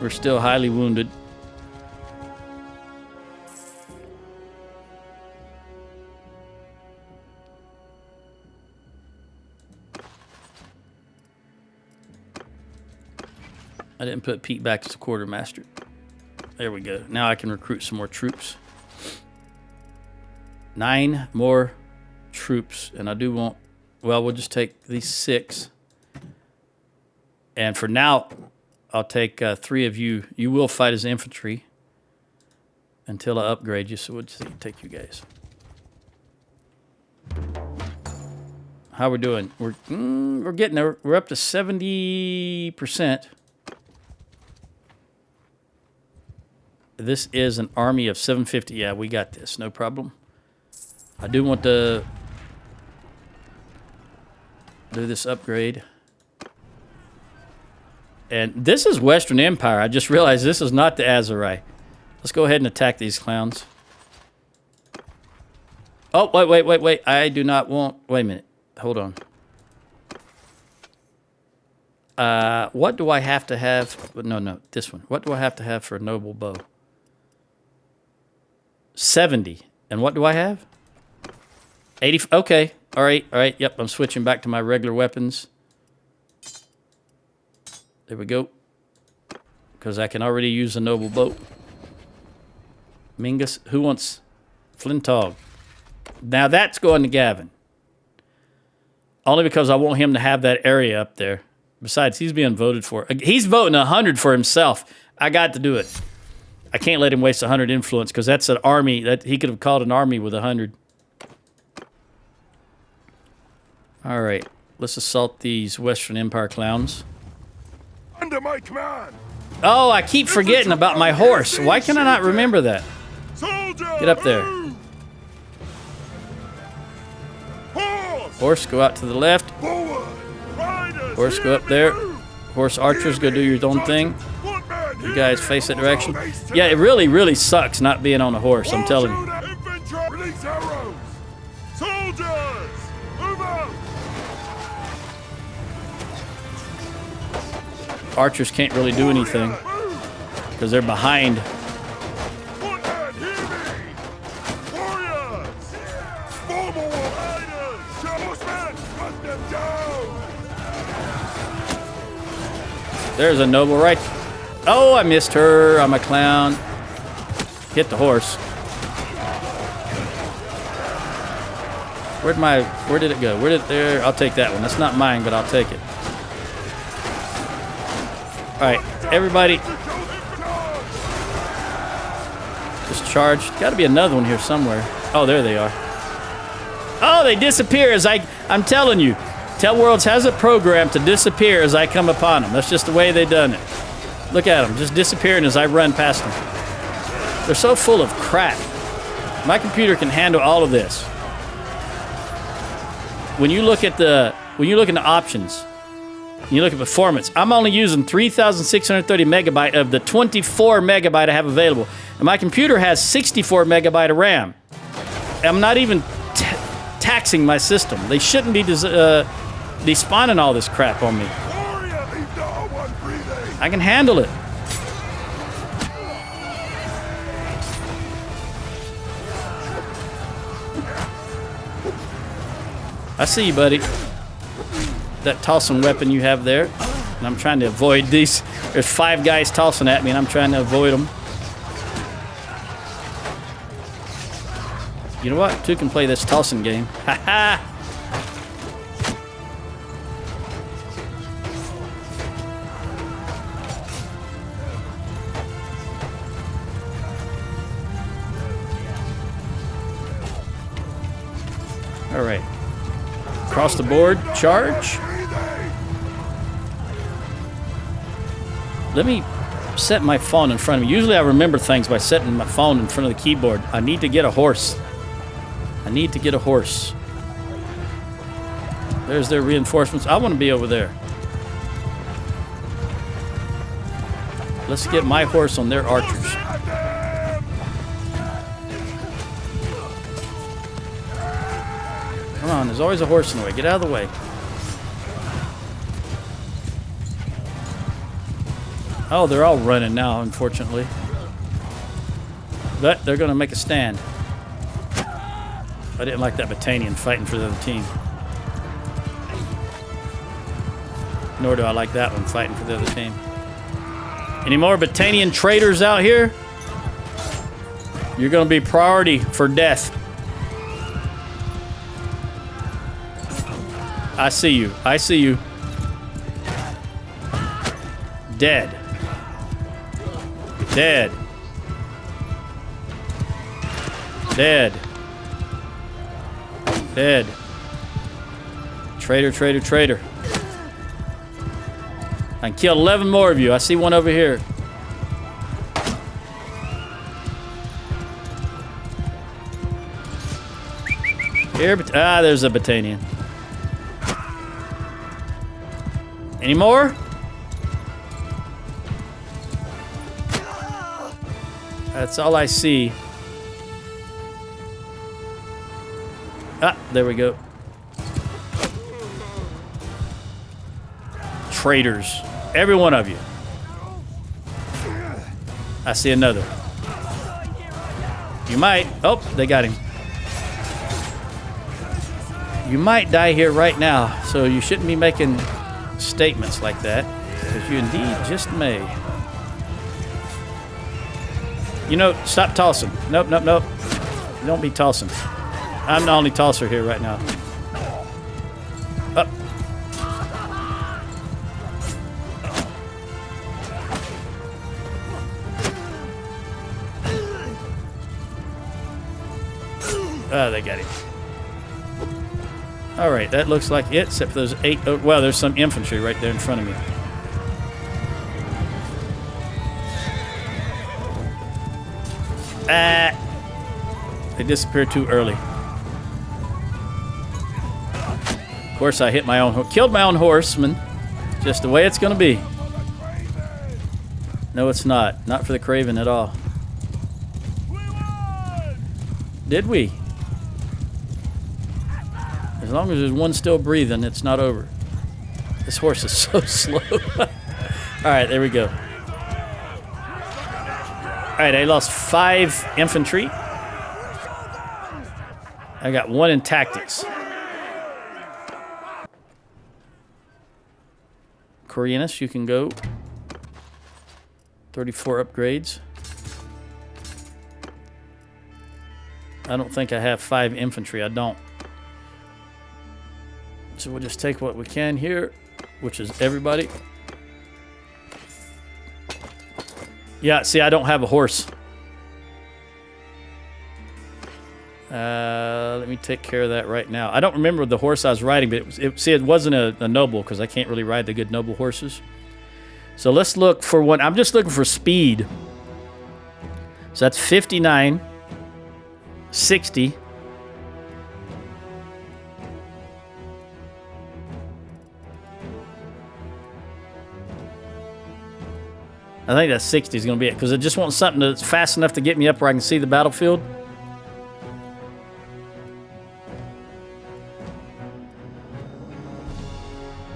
We're still highly wounded. I didn't put Pete back as a quartermaster. There we go. Now I can recruit some more troops. 9 more troops. And I do want... Well, we'll just take these 6. And for now, I'll take 3 of you. You will fight as infantry until I upgrade you. So we'll just take you guys. How we doing? We're getting there. We're up to 70%. This is an army of 750. Yeah, we got this. No problem. I do want to do this upgrade. And this is Western Empire. I just realized this is not the Azurai. Let's go ahead and attack these clowns. Oh, wait. I do not want... Wait a minute. Hold on. What do I have to have? No, this one. What do I have to have for a noble bow? 70. And what do I have? 80. Okay. All right. Yep, I'm switching back to my regular weapons. There we go. Because I can already use a noble bow. Mingus. Who wants Flintog? Now that's going to Gavin. Only because I want him to have that area up there. Besides, he's being voted for. He's voting 100 for himself. I got to do it. I can't let him waste 100 influence because that's an army that he could have called an army with 100. All right, let's assault these Western Empire clowns. Under my command. Oh, I keep forgetting about my horse. Why can I not remember that? Soldier, Get up there. Horse, Horse, go out to the left. forward. Riders, Horse, go up there. Horse archers, go do your own thing. Footmen, You guys face that direction. Yeah, it really sucks not being on a horse, I'm telling you. Infantry, release arrows. Soldiers, move out. Archers can't really do anything because they're behind. Footmen, hear me. Warriors, formal riders. Horsemen, cut them down. There's a noble right. Oh, I missed her. I'm a clown. Hit the horse. Where did it go? There? I'll take that one. That's not mine, but I'll take it. All right, everybody. Just charge. Got to be another one here somewhere. Oh, there they are. Oh, they disappear as I'm telling you. Tell Worlds has a program to disappear as I come upon them. That's just the way they done it. Look at them, just disappearing as I run past them. They're so full of crap. My computer can handle all of this. When you look at the options, You look at performance. I'm only using 3,630 megabyte of the 24 megabyte I have available. And my computer has 64 megabyte of RAM. I'm not even taxing my system. They shouldn't be despawning all this crap on me. Warrior, leave no one breathing. I can handle it. I see you, buddy. That tossing weapon you have there. And I'm trying to avoid these. There's 5 guys tossing at me, and I'm trying to avoid them. You know what? 2 can play this tossing game. Ha ha! All right. Across the board, charge. Let me set my phone in front of me. Usually I remember things by setting my phone in front of the keyboard. I need to get a horse. I need to get a horse. There's their reinforcements. I want to be over there. Let's get my horse on their archers. Come on, there's always a horse in the way. Get out of the way. Oh, they're all running now, unfortunately. But they're going to make a stand. I didn't like that Battanian fighting for the other team. Nor do I like that one fighting for the other team. Any more Battanian traitors out here? You're going to be priority for death. I see you. I see you. Dead. Dead. Dead. Dead. Traitor, traitor, traitor. I can kill 11 more of you. I see one over here. Here, there's a Battanian. Any more? That's all I see. Ah, there we go. Traitors. Every one of you. I see another. You might. Oh, they got him. You might die here right now, so you shouldn't be making statements like that, because you indeed just may. You know, stop tossing. Nope, nope, nope. Don't be tossing. I'm the only tosser here right now. Up. Oh, they got him. All right, that looks like it, except for those 8. Oh, well, there's some infantry right there in front of me. They disappeared too early. Of course, I hit my own, killed my own horseman. Just the way it's going to be. No, it's not. Not for the Craven at all. Did we? As long as there's one still breathing, it's not over. This horse is so slow. All right, there we go. All right, I lost 5 infantry. I got 1 in tactics. Coriolanus, you can go. 34 upgrades. I don't think I have 5 infantry. I don't. So we'll just take what we can here, which is everybody. Yeah, see, I don't have a horse. Let me take care of that right now. I don't remember the horse I was riding, but it wasn't a noble, because I can't really ride the good noble horses. So let's look for one. I'm just looking for speed. So that's 59, 60. I think that 60 is going to be it because I just want something that's fast enough to get me up where I can see the battlefield.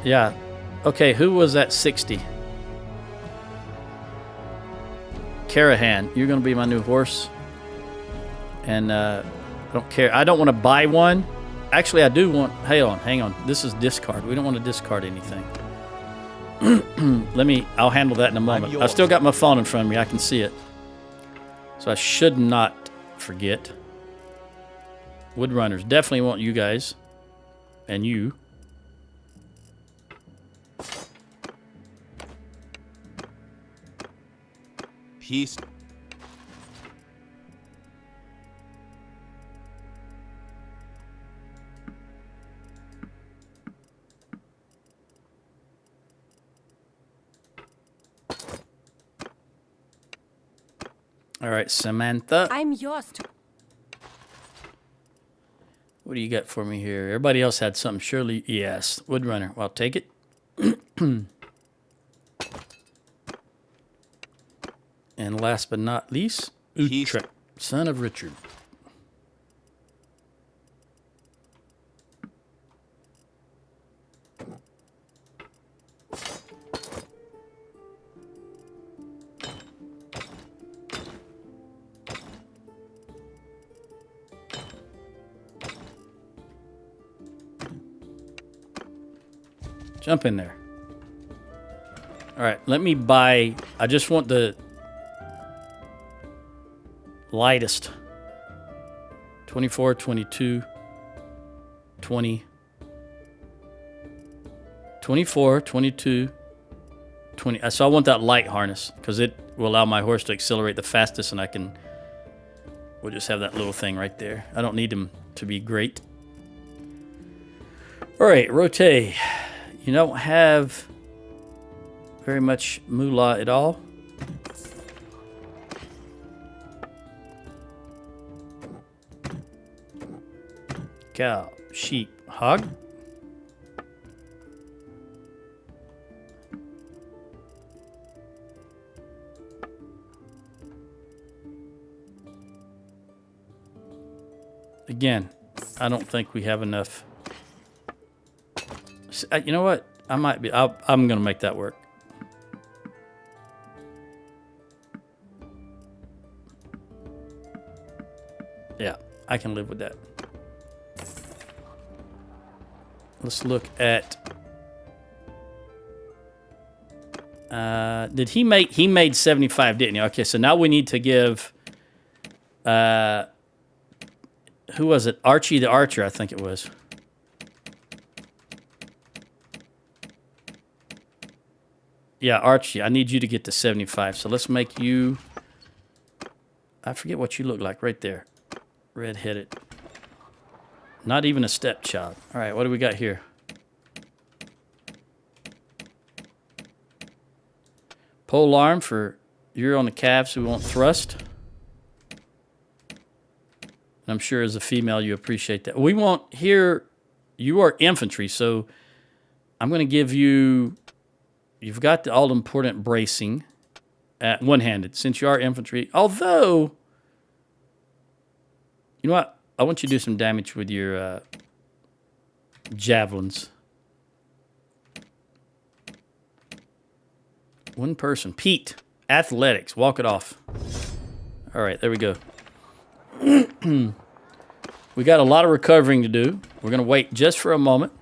Yeah. Okay, who was that 60? Carahan, you're going to be my new horse. And I don't care. I don't want to buy one. Actually, I do want... Hang on. This is discard. We don't want to discard anything. I'll handle that in a moment. I've still got my phone in front of me. I can see it. So I should not forget. Woodrunners. Definitely want you guys. And you. Peace. All right, Samantha. I'm yours to... What do you got for me here? Everybody else had something. Surely, yes. Woodrunner. Well, I'll take it. And last but not least, Utrecht, son of Richard. Jump in there. All right, let me buy... I just want the lightest. 24, 22, 20. 24, 22, 20. So I want that light harness because it will allow my horse to accelerate the fastest, and I can... We'll just have that little thing right there. I don't need him to be great. All right, rotate. You don't have very much moolah at all. Cow, sheep, hog. Again, I don't think we have enough. You know what? I might be. I'm going to make that work. Yeah, I can live with that. Let's look at... did he make... He made 75, didn't he? Okay, so now we need to give... who was it? Archie the Archer, I think it was. Yeah, Archie, I need you to get to 75. So let's make you... I forget what you look like right there. Red-headed. Not even a stepchild. All right, what do we got here? Pole arm for you're on the calves who won't thrust. And I'm sure as a female you appreciate that. We want here, you are infantry, so I'm going to give you... You've got the all-important bracing at one-handed, since you are infantry. Although, you know what? I want you to do some damage with your javelins. One person. Pete. Athletics. Walk it off. All right, there we go. We got a lot of recovering to do. We're going to wait just for a moment.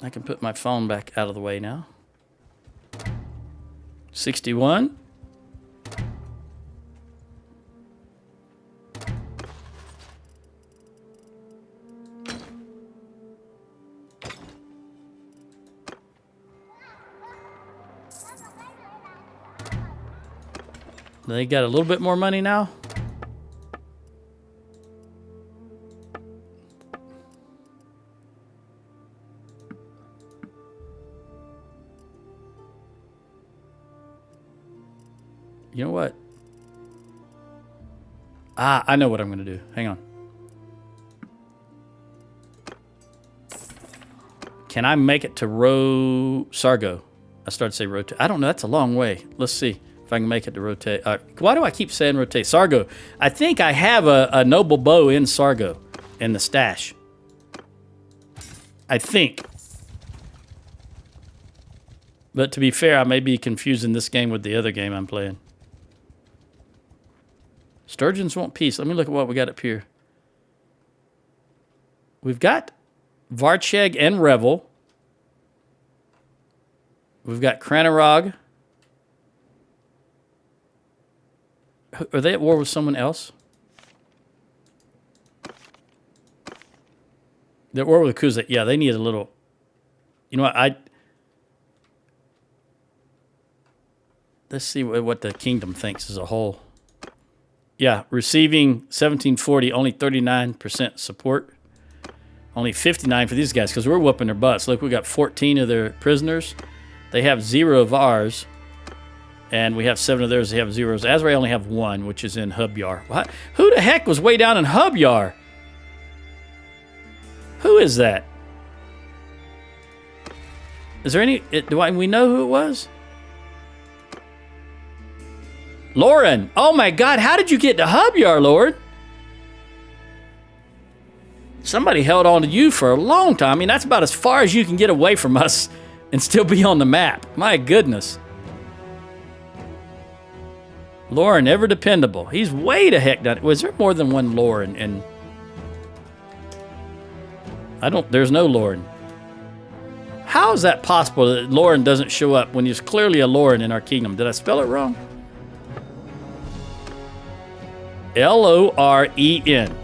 I can put my phone back out of the way now. 61. They got a little bit more money now. You know what? I know what I'm going to do. Hang on. Can I make it to Sargo? I started to say rotate. I don't know. That's a long way. Let's see if I can make it to rotate. Why do I keep saying rotate? Sargo. I think I have a noble bow in Sargo in the stash. I think. But to be fair, I may be confusing this game with the other game I'm playing. Sturgeons want peace. Let me look at what we got up here. We've got Varcheg and Revel. We've got Cranarog. Are they at war with someone else? They're at war with Kuzak. Yeah, they need a little... You know what? Let's see what the kingdom thinks as a whole. Yeah, receiving 1740, only 39% support. Only 59 for these guys because we're whooping their butts. Look, we got 14 of their prisoners. They have 0 of ours. And we have 7 of theirs. They have 0s. Azrael only have 1, which is in Hubyar. What? Who the heck was way down in Hubyar? Who is that? Is there any... we know who it was? Lauren! Oh my God, how did you get to Hubyar, Lord? Somebody held on to you for a long time. I mean, that's about as far as you can get away from us and still be on the map. My goodness. Lauren, ever dependable. He's way the heck down. Was there more than one Lauren? And there's no Lauren. How is that possible that Lauren doesn't show up when there's clearly a Lauren in our kingdom? Did I spell it wrong? Loren.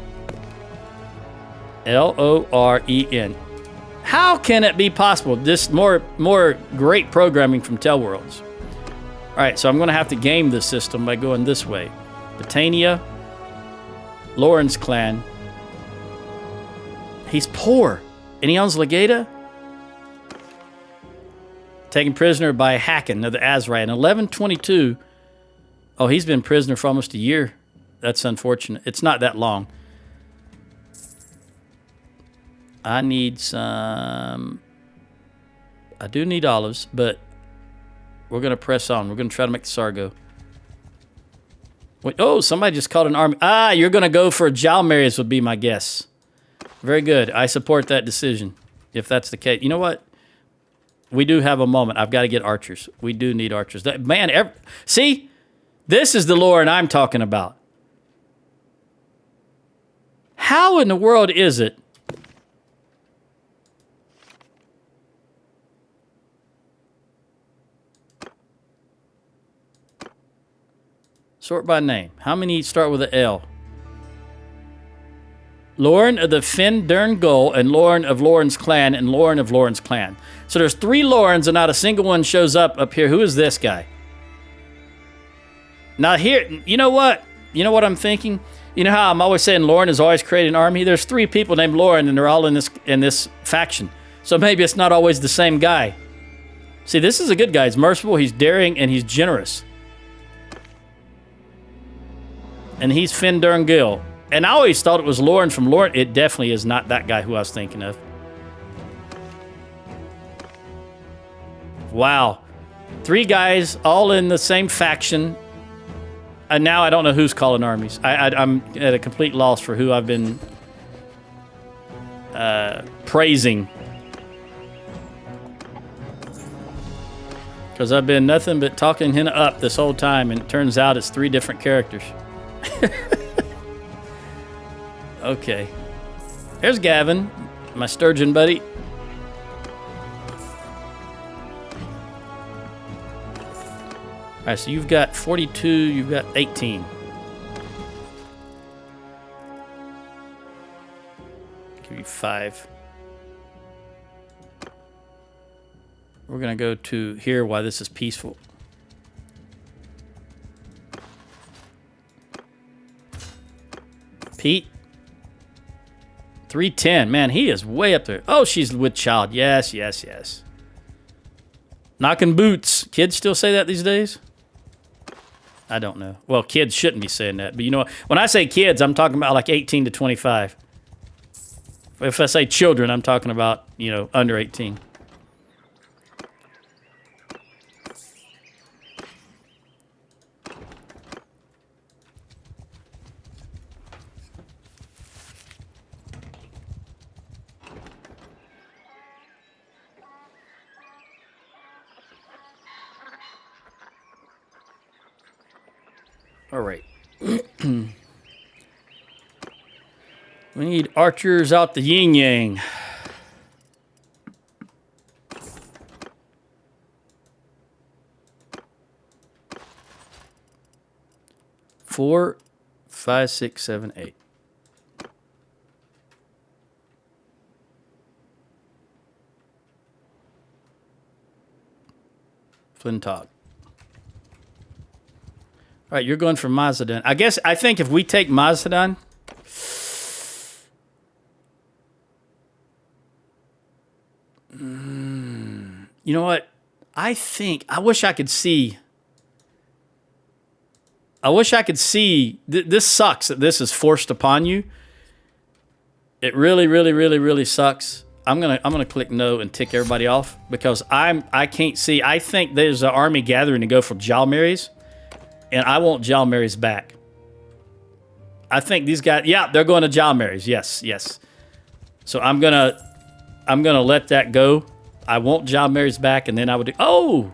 Loren. How can it be possible? This more great programming from Tell Worlds. All right, so I'm going to have to game this system by going this way. Battania, Lauren's clan. He's poor, and he owns Legata. Taken prisoner by Hakken of the Azrai in 1122. Oh, he's been prisoner for almost a year. That's unfortunate. It's not that long. I need some... I do need olives, but we're going to press on. We're going to try to make the Sargo. Wait, oh, somebody just called an army. Ah, you're going to go for Jalmarius would be my guess. Very good. I support that decision, if that's the case. You know what? We do have a moment. I've got to get archers. We do need archers. See? This is the Lauren I'm talking about. How in the world is it? Sort by name. How many start with an L? Lauren of the Finn Dern Gull and Lauren of Lauren's clan and Lauren of Lauren's clan. So there's 3 Laurens and not a single one shows up here. Who is this guy? Now here, you know what? You know what I'm thinking? You know how I'm always saying Lauren has always created an army? There's 3 people named Lauren and they're all in this faction. So maybe it's not always the same guy. See, this is a good guy. He's merciful, he's daring, and he's generous. And he's Finn Derngill. And I always thought it was Lauren from Lauren. It definitely is not that guy who I was thinking of. Wow. 3 guys all in the same faction. And now I don't know who's calling armies. I'm at a complete loss for who I've been praising. Because I've been nothing but talking him up this whole time, and it turns out it's 3 different characters. Okay. Here's Gavin, my sturgeon buddy. All right, so you've got 42, you've got 18. Give you 5. We're going to go to here while this is peaceful. Pete. 310. Man, he is way up there. Oh, she's with child. Yes, yes, yes. Knocking boots. Kids still say that these days? I don't know. Well, kids shouldn't be saying that. But you know, when I say kids, I'm talking about like 18 to 25. If I say children, I'm talking about, you know, under 18. All right. We need archers out the yin yang. Four, 5, 6, 7, 8. Flintog. All right, you're going for Mazadon. I think if we take Mazadon, you know what? I wish I could see. This sucks that this is forced upon you. It really, really, really, really sucks. I'm gonna click no and tick everybody off because I can't see. I think there's an army gathering to go for Jalmary's, and I want Jalmary's back. I think these guys, yeah, they're going to Jalmary's. Yes. So I'm gonna let that go. I want Jalmary's back, and then I would do. Oh,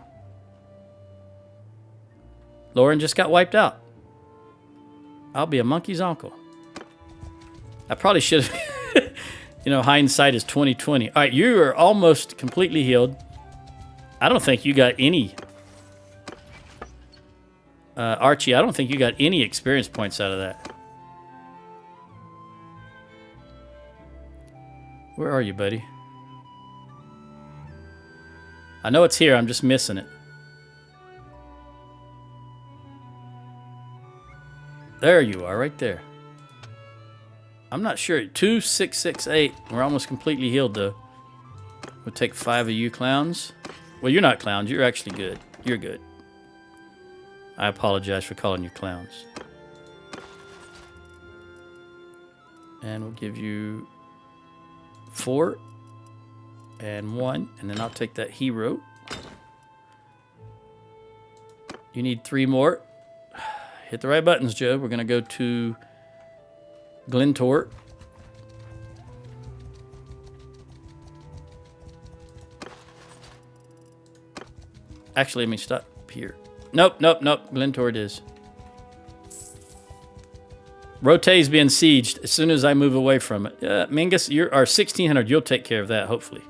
Lauren just got wiped out. I'll be a monkey's uncle. I probably should have. Hindsight is 20/20. All right, you are almost completely healed. I don't think you got any. Archie, I don't think you got any experience points out of that. Where are you, buddy? I know it's here. I'm just missing it. There you are, right there. I'm not sure. 2, 6, 6, 8. We're almost completely healed, though. We'll take 5 of you clowns. Well, you're not clowns. You're actually good. You're good. I apologize for calling you clowns. And we'll give you 4 and 1. And then I'll take that hero. You need 3 more. Hit the right buttons, Joe. We're going to go to Glentor. Actually, let me stop here. Nope. Glentor it is. Rote's being sieged as soon as I move away from it. Mingus, you're 1,600. You'll take care of that, hopefully.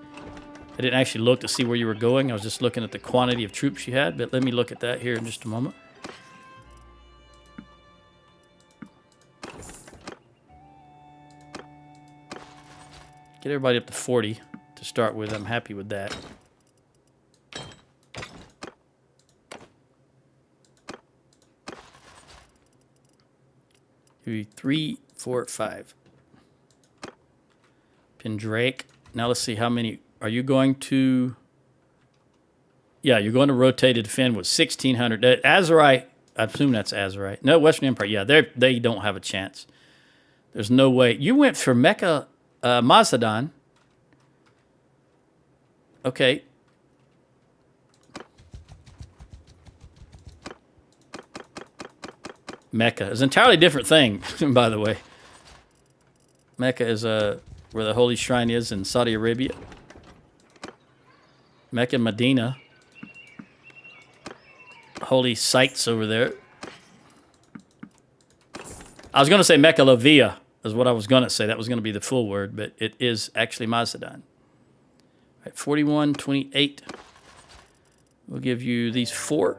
I didn't actually look to see where you were going. I was just looking at the quantity of troops you had, but let me look at that here in just a moment. Get everybody up to 40 to start with. I'm happy with that. Maybe 3, 4, 5. Pendrake. Now let's see how many. Are you going to? Yeah, you're going to rotate to defend with 1,600. Azerite. I assume that's Azerite. No, Western Empire. Yeah, they don't have a chance. There's no way. You went for Mecca. Mazadon. Okay. Mecca is an entirely different thing, by the way. Mecca is where the holy shrine is in Saudi Arabia. Mecca, Medina. Holy sites over there. I was going to say Mecca Lavia. Is what I was going to say. That was going to be the full word, but it is actually Mazadon. Right, 41, 28. We'll give you these 4.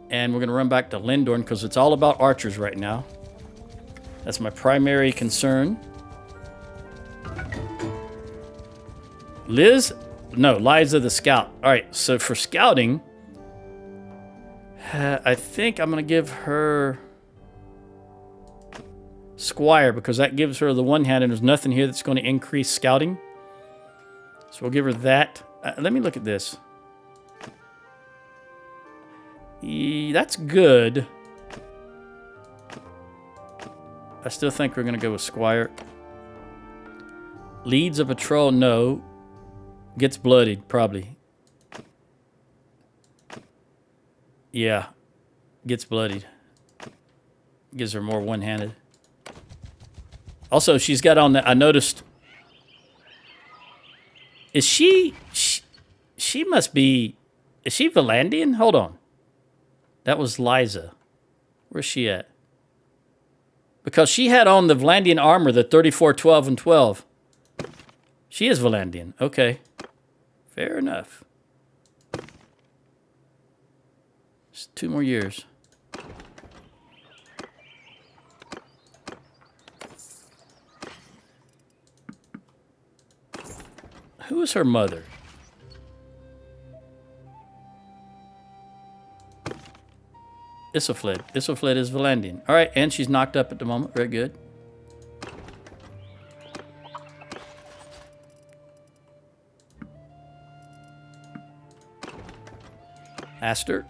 And we're going to run back to Lindorn because it's all about archers right now. That's my primary concern. Liza the scout. All right, so for scouting, I think I'm going to give her Squire because that gives her the one hand and there's nothing here that's going to increase scouting. So we'll give her that. Let me look at this. That's good. I still think we're going to go with Squire. Leads a patrol, no. Gets bloodied, probably. Yeah. Gets bloodied. Gives her more one-handed. Also, she's got on that. I noticed. Is she must be. Is she Valandian? Hold on. That was Liza. Where's she at? Because she had on the Valandian armor, the 34, 12, and 12. She is Valandian. Okay. Fair enough. Just 2 more years. Who is her mother? Isofled. Isofled is Valandian. All right, and she's knocked up at the moment. Very good. Aster.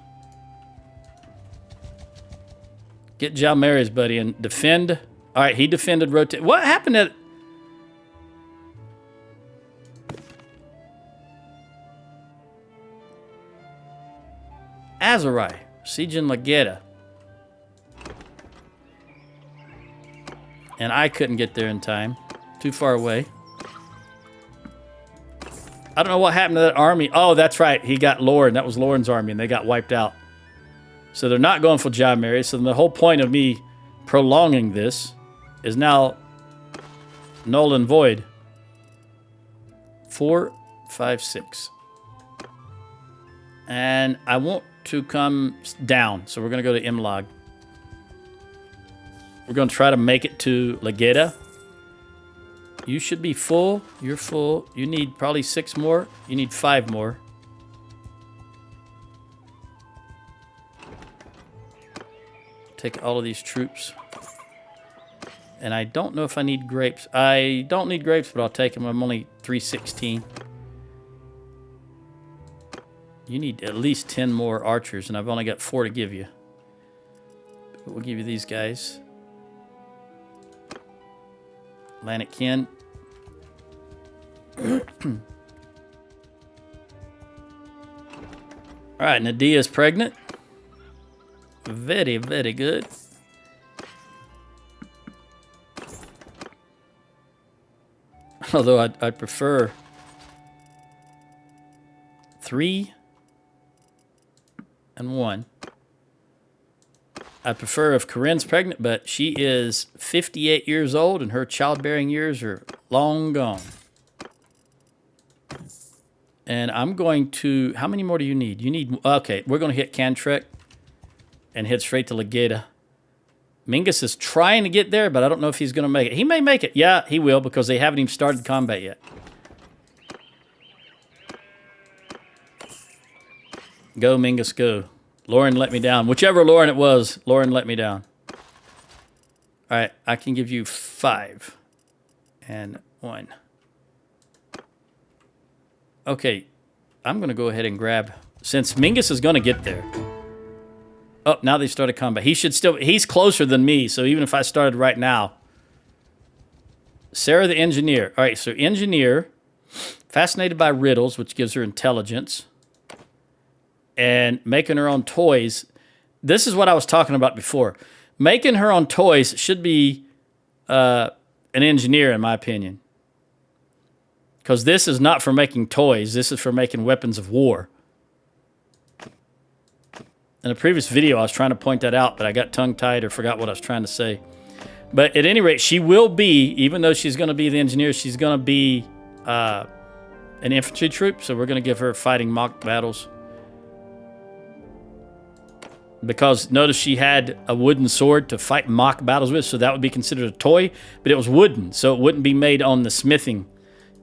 Get Jalmaris, buddy, and defend. All right, he defended rotate. What happened at... Azarai. Siege in Lageda. And I couldn't get there in time. Too far away. I don't know what happened to that army. Oh, that's right. He got Lorne. That was Lorne's army, and they got wiped out. So they're not going for Jalmaris. So the whole point of me prolonging this is now null and void. 4, 5, 6. And I want to come down. So we're going to go to Imlag. We're going to try to make it to Lageda. You should be full. You're full. You need probably 6 more. You need 5 more. Take all of these troops. And I don't know if I need grapes. I don't need grapes, but I'll take them. I'm only 316. You need at least 10 more archers, and I've only got 4 to give you. We'll give you these guys. Atlantic Kin. All right, Nadia is pregnant. Very, very good. Although I'd prefer 3 and 1. I prefer if Corinne's pregnant, but she is 58 years old and her childbearing years are long gone. And I'm going to... How many more do you need? You need... Okay, we're going to hit Cantrek and head straight to Lageda. Mingus is trying to get there, but I don't know if he's going to make it. He may make it. Yeah, he will, because they haven't even started combat yet. Go, Mingus, go. Lauren let me down. Whichever Lauren it was, Lauren let me down. All right, I can give you 5 and 1. Okay, I'm going to go ahead and grab... Since Mingus is going to get there. Oh, now they started combat. He should still... He's closer than me, so even if I started right now. Sarah the Engineer. All right, so Engineer, fascinated by riddles, which gives her intelligence, and making her own toys. This is what I was talking about before. Making her own toys should be an engineer, in my opinion. Because this is not for making toys. This is for making weapons of war. In a previous video, I was trying to point that out, but I got tongue-tied or forgot what I was trying to say. But at any rate, she will be, even though she's going to be the engineer, she's going to be an infantry troop. So we're going to give her fighting mock battles. Because notice she had a wooden sword to fight mock battles with, so that would be considered a toy. But it was wooden, so it wouldn't be made on the smithing,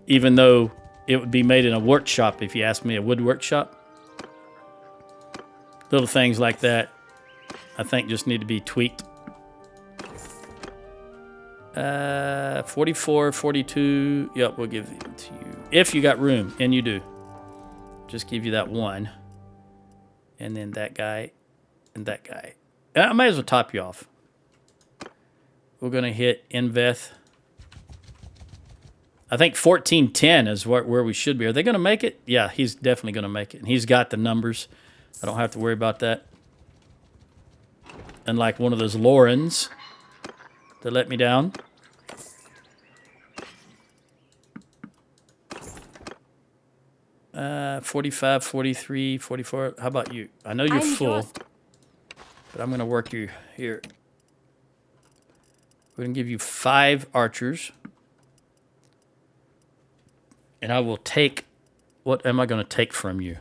even though it would be made in a workshop, if you ask me, a wood workshop. Little things like that, I think, just need to be tweaked. 44, 42. Yep, we'll give it to you. If you got room, and you do. Just give you that 1. And then that guy, and that guy. I might as well top you off. We're going to hit Inveth. I think 1410 is where we should be. Are they going to make it? Yeah, he's definitely going to make it. And he's got the numbers. I don't have to worry about that. Unlike one of those Lorens that let me down. Uh, 45, 43, 44. How about you? I know you're full. But I'm going to work you here. We're going to give you 5 archers. And I will take... What am I going to take from you?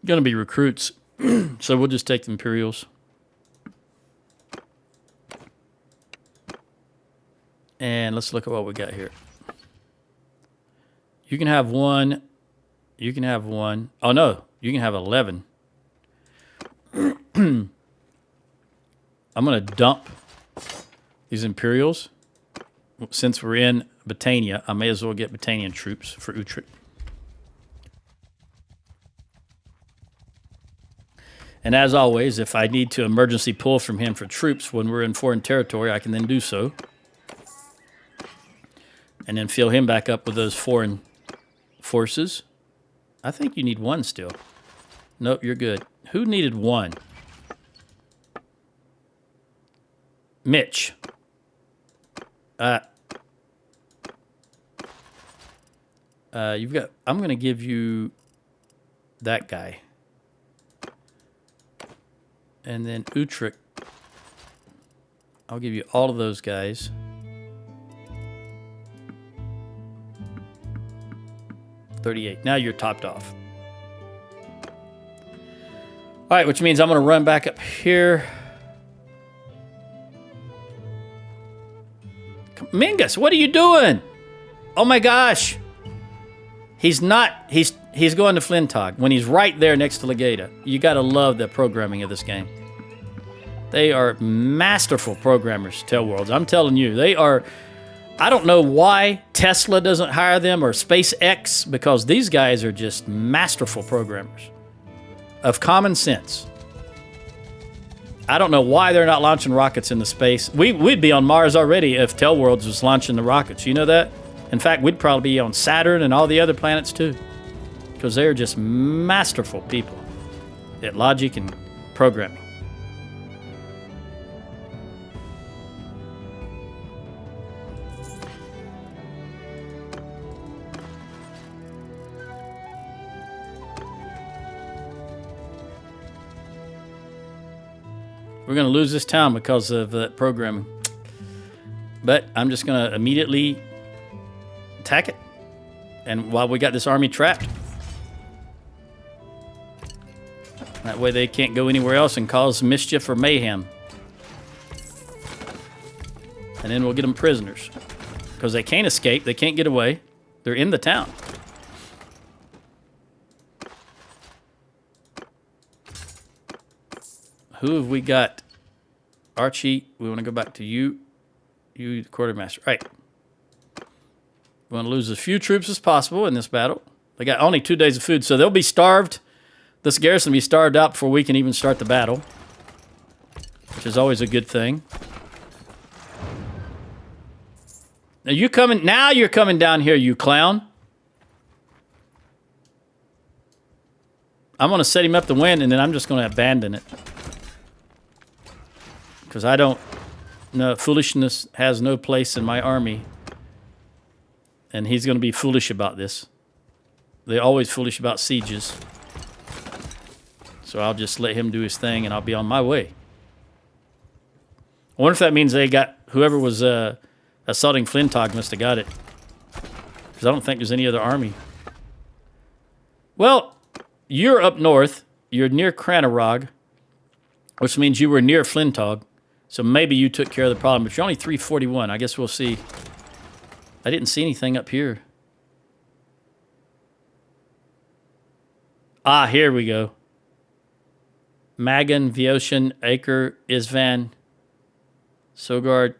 Going to be recruits. So we'll just take the Imperials. And let's look at what we got here. You can have 1. You can have 1. Oh, no. You can have 11. I'm going to dump these Imperials. Since we're in Battania, I may as well get Battanian troops for Utrecht. And as always, if I need to emergency pull from him for troops when we're in foreign territory, I can then do so. And then fill him back up with those foreign forces. I think you need 1 still. Nope, you're good. Who needed 1? Mitch. You've got... I'm going to give you that guy. And then Utrecht. I'll give you all of those guys. $38. Now you're topped off. All right, which means I'm going to run back up here. Mingus, what are you doing? Oh my gosh. He's not, he's going to Flintog when he's right there next to Legata. You got to love the programming of this game. They are masterful programmers, Tailworlds. I'm telling you, they are. I don't know why Tesla doesn't hire them or SpaceX, because these guys are just masterful programmers of common sense. I don't know why they're not launching rockets into space. We'd be on Mars already if Tailworlds was launching the rockets. You know that? In fact, we'd probably be on Saturn and all the other planets too, because they're just masterful people at logic and programming. We're going to lose this town because of that programming. But I'm just going to immediately attack it. And while we got this army trapped. That way they can't go anywhere else and cause mischief or mayhem. And then we'll get them prisoners. Because they can't escape. They can't get away. They're in the town. Who have we got? Archie, we want to go back to you. You, the quartermaster. Right. We want to lose as few troops as possible in this battle. They got only 2 days of food, so they'll be starved. This garrison will be starved out before we can even start the battle, which is always a good thing. Now you coming? Now you're coming down here, you clown. I'm going to set him up to win, and then I'm just going to abandon it. Because I don't know, foolishness has no place in my army. And he's going to be foolish about this. They're always foolish about sieges. So I'll just let him do his thing and I'll be on my way. I wonder if that means they got, whoever was assaulting Flintog must have got it. Because I don't think there's any other army. Well, you're up north. You're near Cranarog, which means you were near Flintog. So maybe you took care of the problem, but you're only 341. I guess we'll see. I didn't see anything up here. Ah, here we go. Magan, Vioshan, Acre, Isvan, Sogard.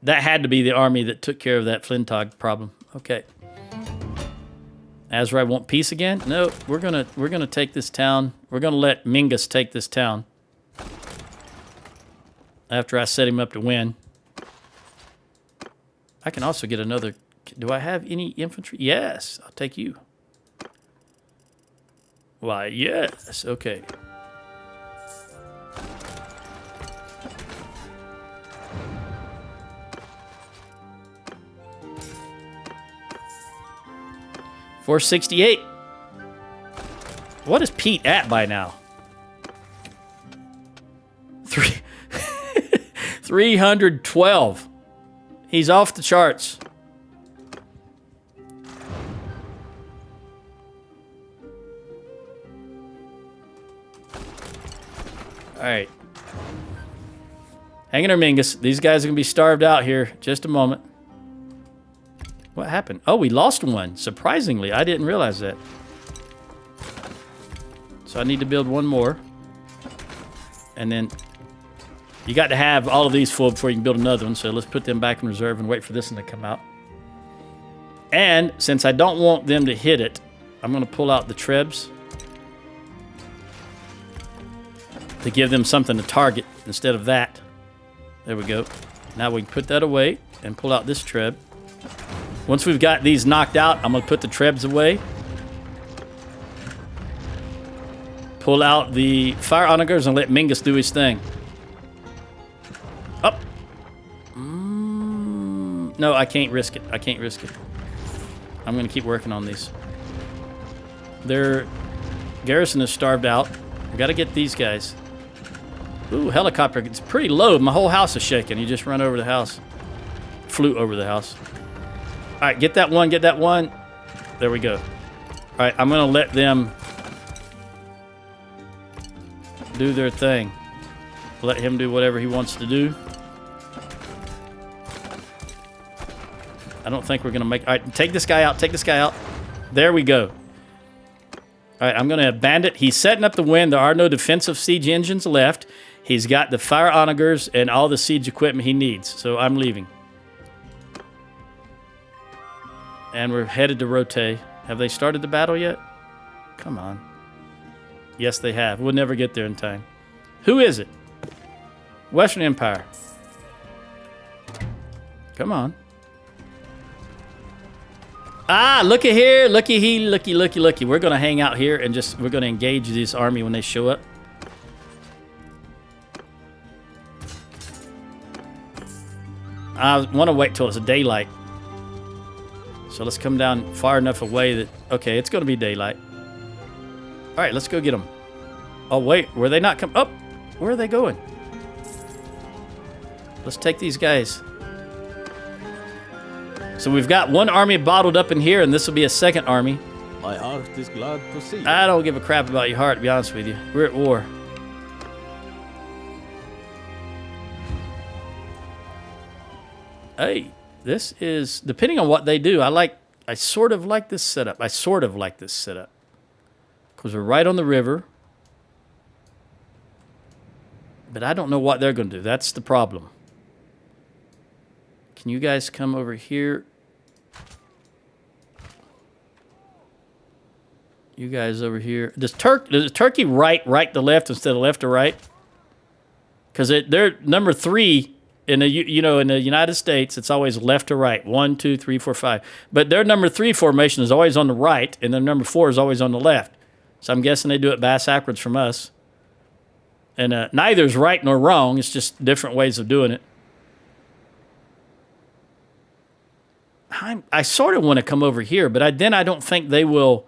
That had to be the army that took care of that Flintog problem. Okay. Azrai want peace again? No, we're gonna take this town. We're gonna let Mingus take this town. After I set him up to win. I can also get another... Do I have any infantry? Yes, I'll take you. Why, yes, okay. $468. What is Pete at by now? 312. He's off the charts. All right. Hang in there, Mingus. These guys are going to be starved out here. Just a moment. What happened? Oh, we lost one. Surprisingly, I didn't realize that. So I need to build one more. And then you got to have all of these full before you can build another one. So let's put them back in reserve and wait for this one to come out. And since I don't want them to hit it, I'm going to pull out the trebs to give them something to target instead of that. There we go. Now we can put that away and pull out this treb. Once we've got these knocked out, I'm going to put the trebs away. Pull out the fire onagers and let Mingus do his thing. Up. No, I can't risk it. I can't risk it. I'm going to keep working on these. Their garrison is starved out. We got to get these guys. Ooh, helicopter. It's pretty low. My whole house is shaking. You just run over the house. Flew over the house. All right, get that one. Get that one. There we go. All right, I'm going to let them do their thing. Let him do whatever he wants to do. I don't think we're going to make... All right, take this guy out. Take this guy out. There we go. All right, I'm going to bandit. He's setting up the wind. There are no defensive siege engines left. He's got the fire onagers and all the siege equipment he needs. So I'm leaving. And we're headed to Rote. Have they started the battle yet? Come on. Yes, they have. We'll never get there in time. Who is it? Western Empire. Come on. Ah, looky here. Looky he. Looky, looky, looky. We're going to hang out here and just... We're going to engage this army when they show up. I want to wait till it's daylight. So let's come down far enough away that... Okay, it's going to be daylight. All right, let's go get them. Oh, wait. Were they not come... Oh, where are they going? Let's take these guys. So we've got one army bottled up in here, and this will be a second army. My heart is glad to see you. I don't give a crap about your heart, to be honest with you. We're at war. Hey, this is... Depending on what they do, I sort of like this setup. Because we're right on the river. But I don't know what they're going to do. That's the problem. Can you guys come over here? You guys over here. Does Turkey right to left instead of left to right? Because they're number 3 in the in the United States. It's always left to right. 1, 2, 3, 4, 5. But their number 3 formation is always on the right, and their number 4 is always on the left. So I'm guessing they do it backwards from us. And neither is right nor wrong. It's just different ways of doing it. I sort of want to come over here, but then I don't think they will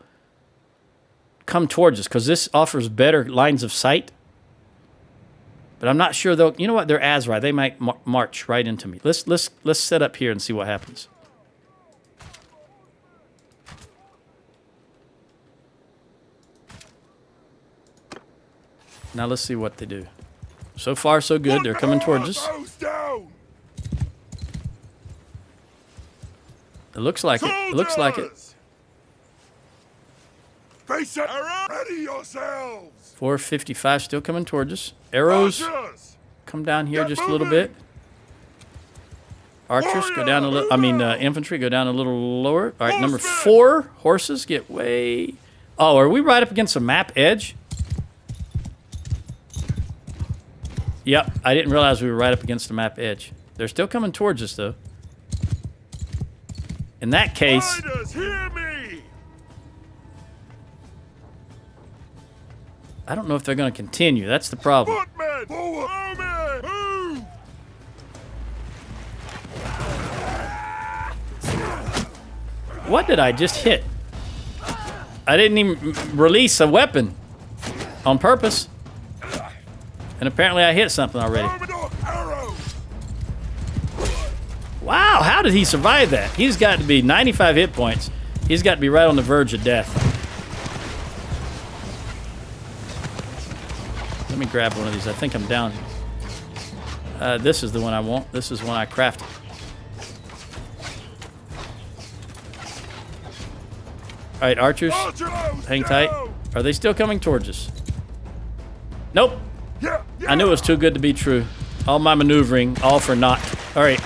come towards us because this offers better lines of sight. But I'm not sure though. You know what? They're Azrai. They might march right into me. Let's set up here and see what happens. Now let's see what they do. So far, so good. They're coming towards us. It looks like it. It looks like it. Face it. Ready yourselves. 455 still coming towards us. Arrows come down here just a little bit. Archers go down a little. Infantry go down a little lower. All right, number 4 horses get way. Oh, are we right up against a map edge? Yep, I didn't realize we were right up against the map edge. They're still coming towards us though. In that case, Riders, hear me. I don't know if they're going to continue. That's the problem. Footmen, forward. Bowmen, move. What did I just hit? I didn't even release a weapon on purpose. And apparently I hit something already. Wow, how did he survive that? He's got to be 95 hit points. He's got to be right on the verge of death. Let me grab one of these. I think I'm down. This is the one I want. This is one I crafted. All right, archers, hang tight. Are they still coming towards us? Nope. I knew it was too good to be true. All my maneuvering, all for naught. All right.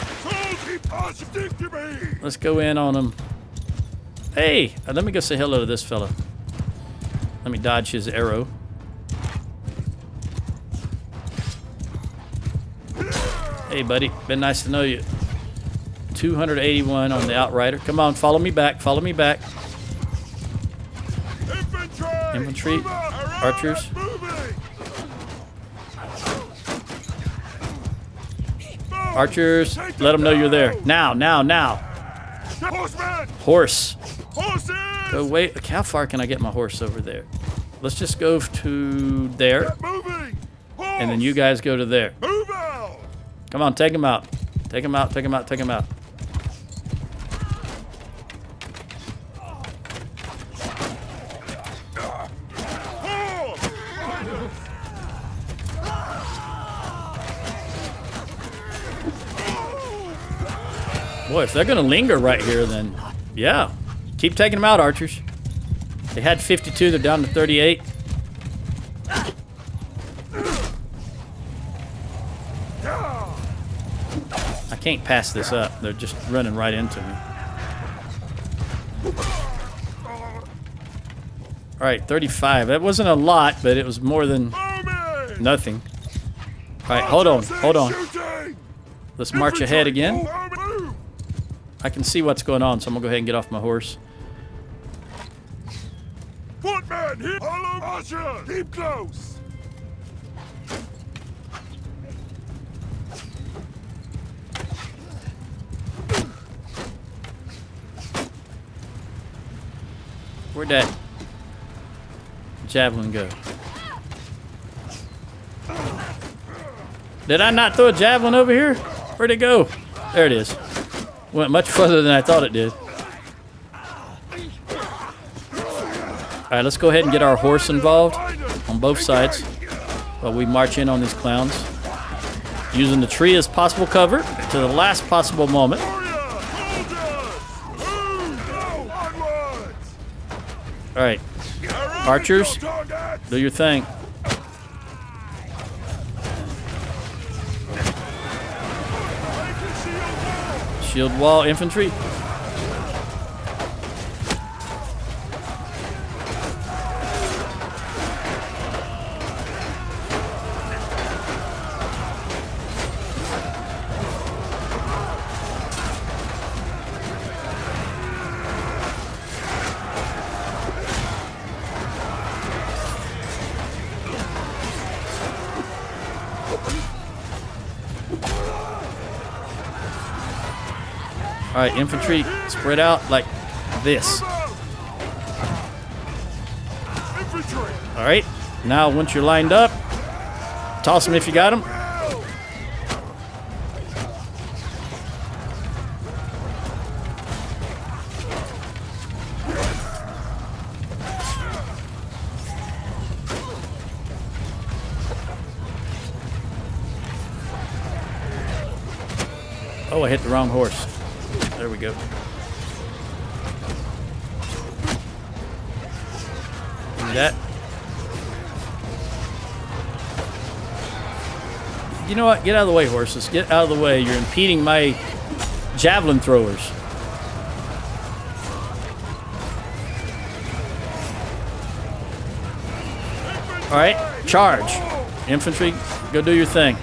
Let's go in on them. Hey, let me go say hello to this fella. Let me dodge his arrow. Hey, buddy. Been nice to know you. 281 on the Outrider. Come on, follow me back. Follow me back. Infantry. Archers. Archers, let them know you're there. Now, now, now. Horse. Go wait. How far can I get my horse over there? Let's just go to there. And then you guys go to there. Come on, take him out. Take him out, take him out, take him out. Boy, if they're going to linger right here, then yeah. Keep taking them out, archers. They had 52, they're down to 38. I can't pass this up. They're just running right into me. All right, 35. That wasn't a lot, but it was more than nothing. All right, hold on, hold on. Let's march ahead again. I can see what's going on, so I'm gonna go ahead and get off my horse. Footman, hit! Follow Archer! Keep close! Where'd that javelin go? Did I not throw a javelin over here? Where'd it go? There it is. Went much further than I thought it did. All right, let's go ahead and get our horse involved on both sides while we march in on these clowns. Using the tree as possible cover to the last possible moment. All right, archers, do your thing. Shield wall infantry. All right, infantry, spread out like this. All right, now once you're lined up, toss them if you got them. Oh, I hit the wrong horse. There we go. Do that. You know what? Get out of the way, horses. Get out of the way. You're impeding my javelin throwers. All right, charge. Infantry, go do your thing.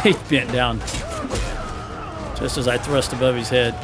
He bent down just as I thrust above his head.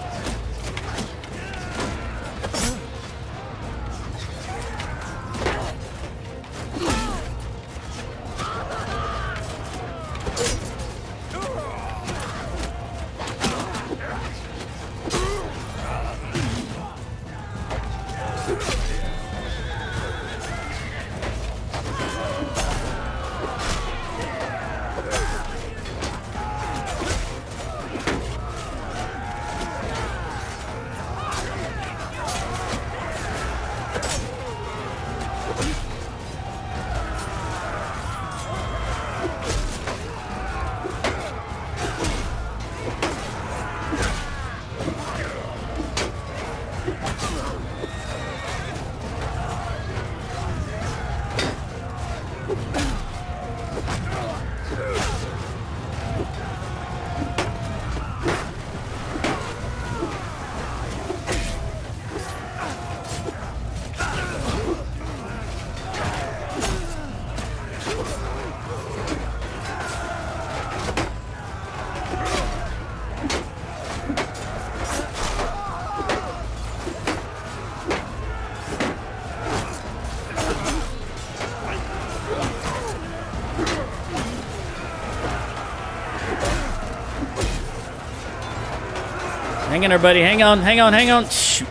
Hang in there, buddy. Hang on, hang on, hang on. Shoot.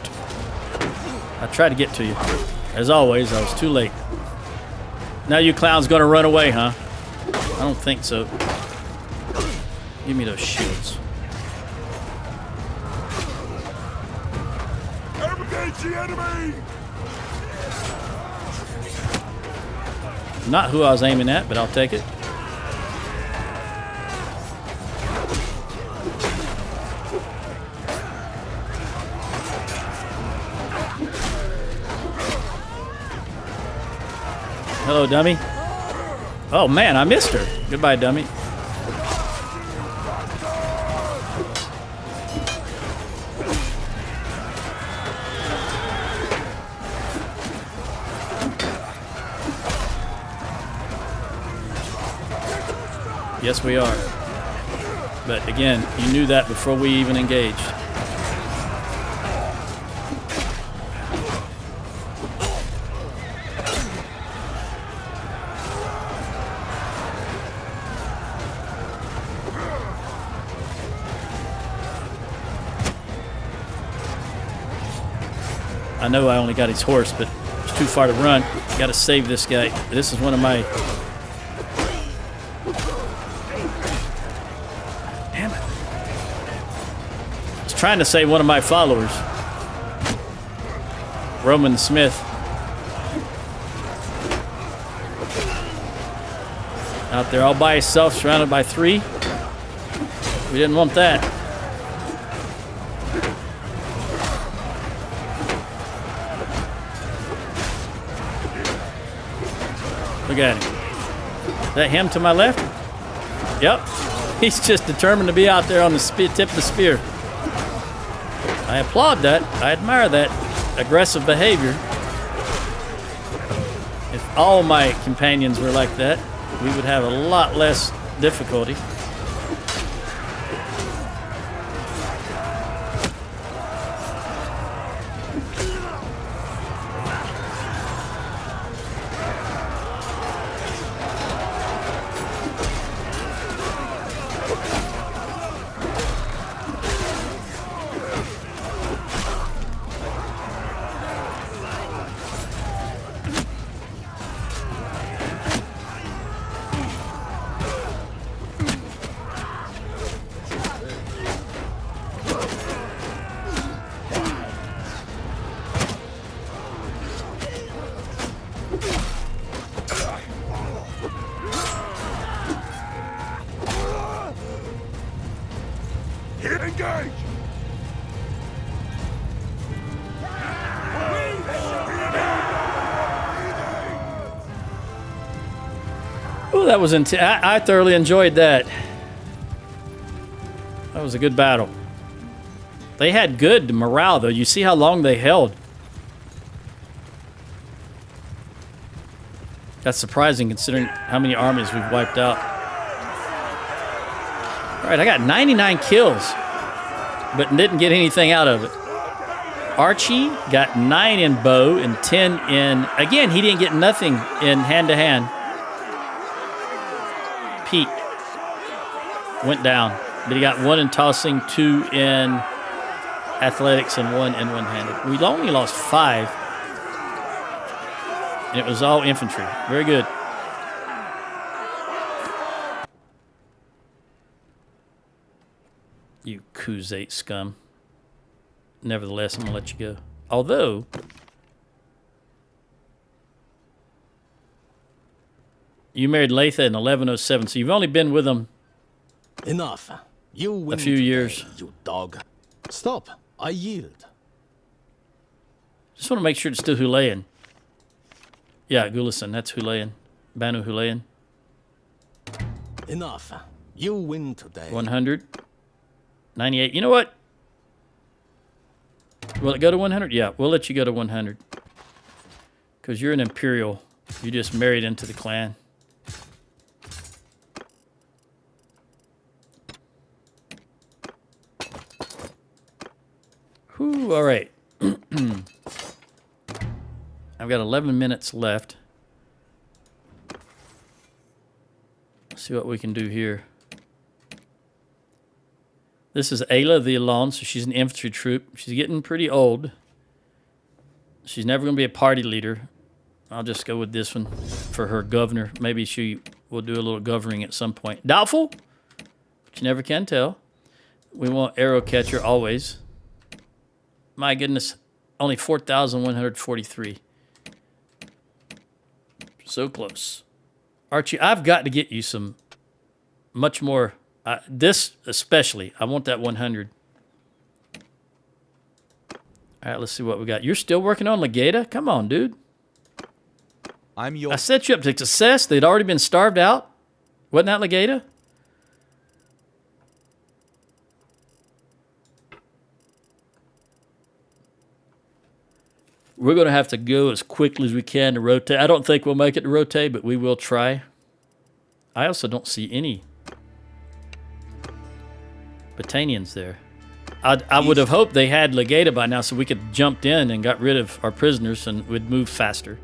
I tried to get to you. As always, I was too late. Now you clowns gonna run away, huh? I don't think so. Give me those shields. Engage the enemy! Not who I was aiming at, but I'll take it. Hello, dummy. Oh, man, I missed her. Goodbye, dummy. Yes, we are. But again, you knew that before we even engaged. I know I only got his horse, but it's too far to run. Got to save this guy. This is one of my... Damn it. I was trying to save one of my followers. Roman Smith. Out there all by himself, surrounded by 3. We didn't want that. Look at him. Is that him to my left? Yep. He's just determined to be out there on the tip of the spear. I applaud that. I admire that aggressive behavior. If all my companions were like that, we would have a lot less difficulty. Engage! Oh, that was intense. I thoroughly enjoyed that. That was a good battle. They had good morale, though. You see how long they held. That's surprising considering how many armies we've wiped out. All right, I got 99 kills, but didn't get anything out of it. Archie got 9 in bow and 10 in... Again, he didn't get nothing in hand-to-hand. Pete went down, but he got 1 in tossing, 2 in athletics, and 1 in one-handed. We only lost 5, and it was all infantry. Very good. You Khuzate scum. Nevertheless, I'm going to let you go. Although, you married Latha in 1107, so you've only been with them Enough. You win a few today, years. you dog. Stop. I yield. Just want to make sure it's still Hulayan. Yeah, Gulison, that's Hulayan. Banu Hulayan. Enough. You win today. 100. 98. You know what? Will it go to 100? Yeah, we'll let you go to 100. Because you're an Imperial. You just married into the clan. Whew, all right. I've got 11 minutes left. Let's see what we can do here. This is Ayla the Alon, so she's an infantry troop. She's getting pretty old. She's never going to be a party leader. I'll just go with this one for her governor. Maybe she will do a little governing at some point. Doubtful, but you never can tell. We want arrow catcher always. My goodness, only 4,143. So close. Archie, I've got to get you some much more... this especially, I want that 100. All right, let's see what we got. You're still working on Legata? Come on, dude. I set you up to success. They'd already been starved out. Wasn't that Legata? We're going to have to go as quickly as we can to rotate. I don't think we'll make it to rotate, but we will try. I also don't see any Battanians there. I would have hoped they had Legata by now so we could jumped in and got rid of our prisoners and would move faster.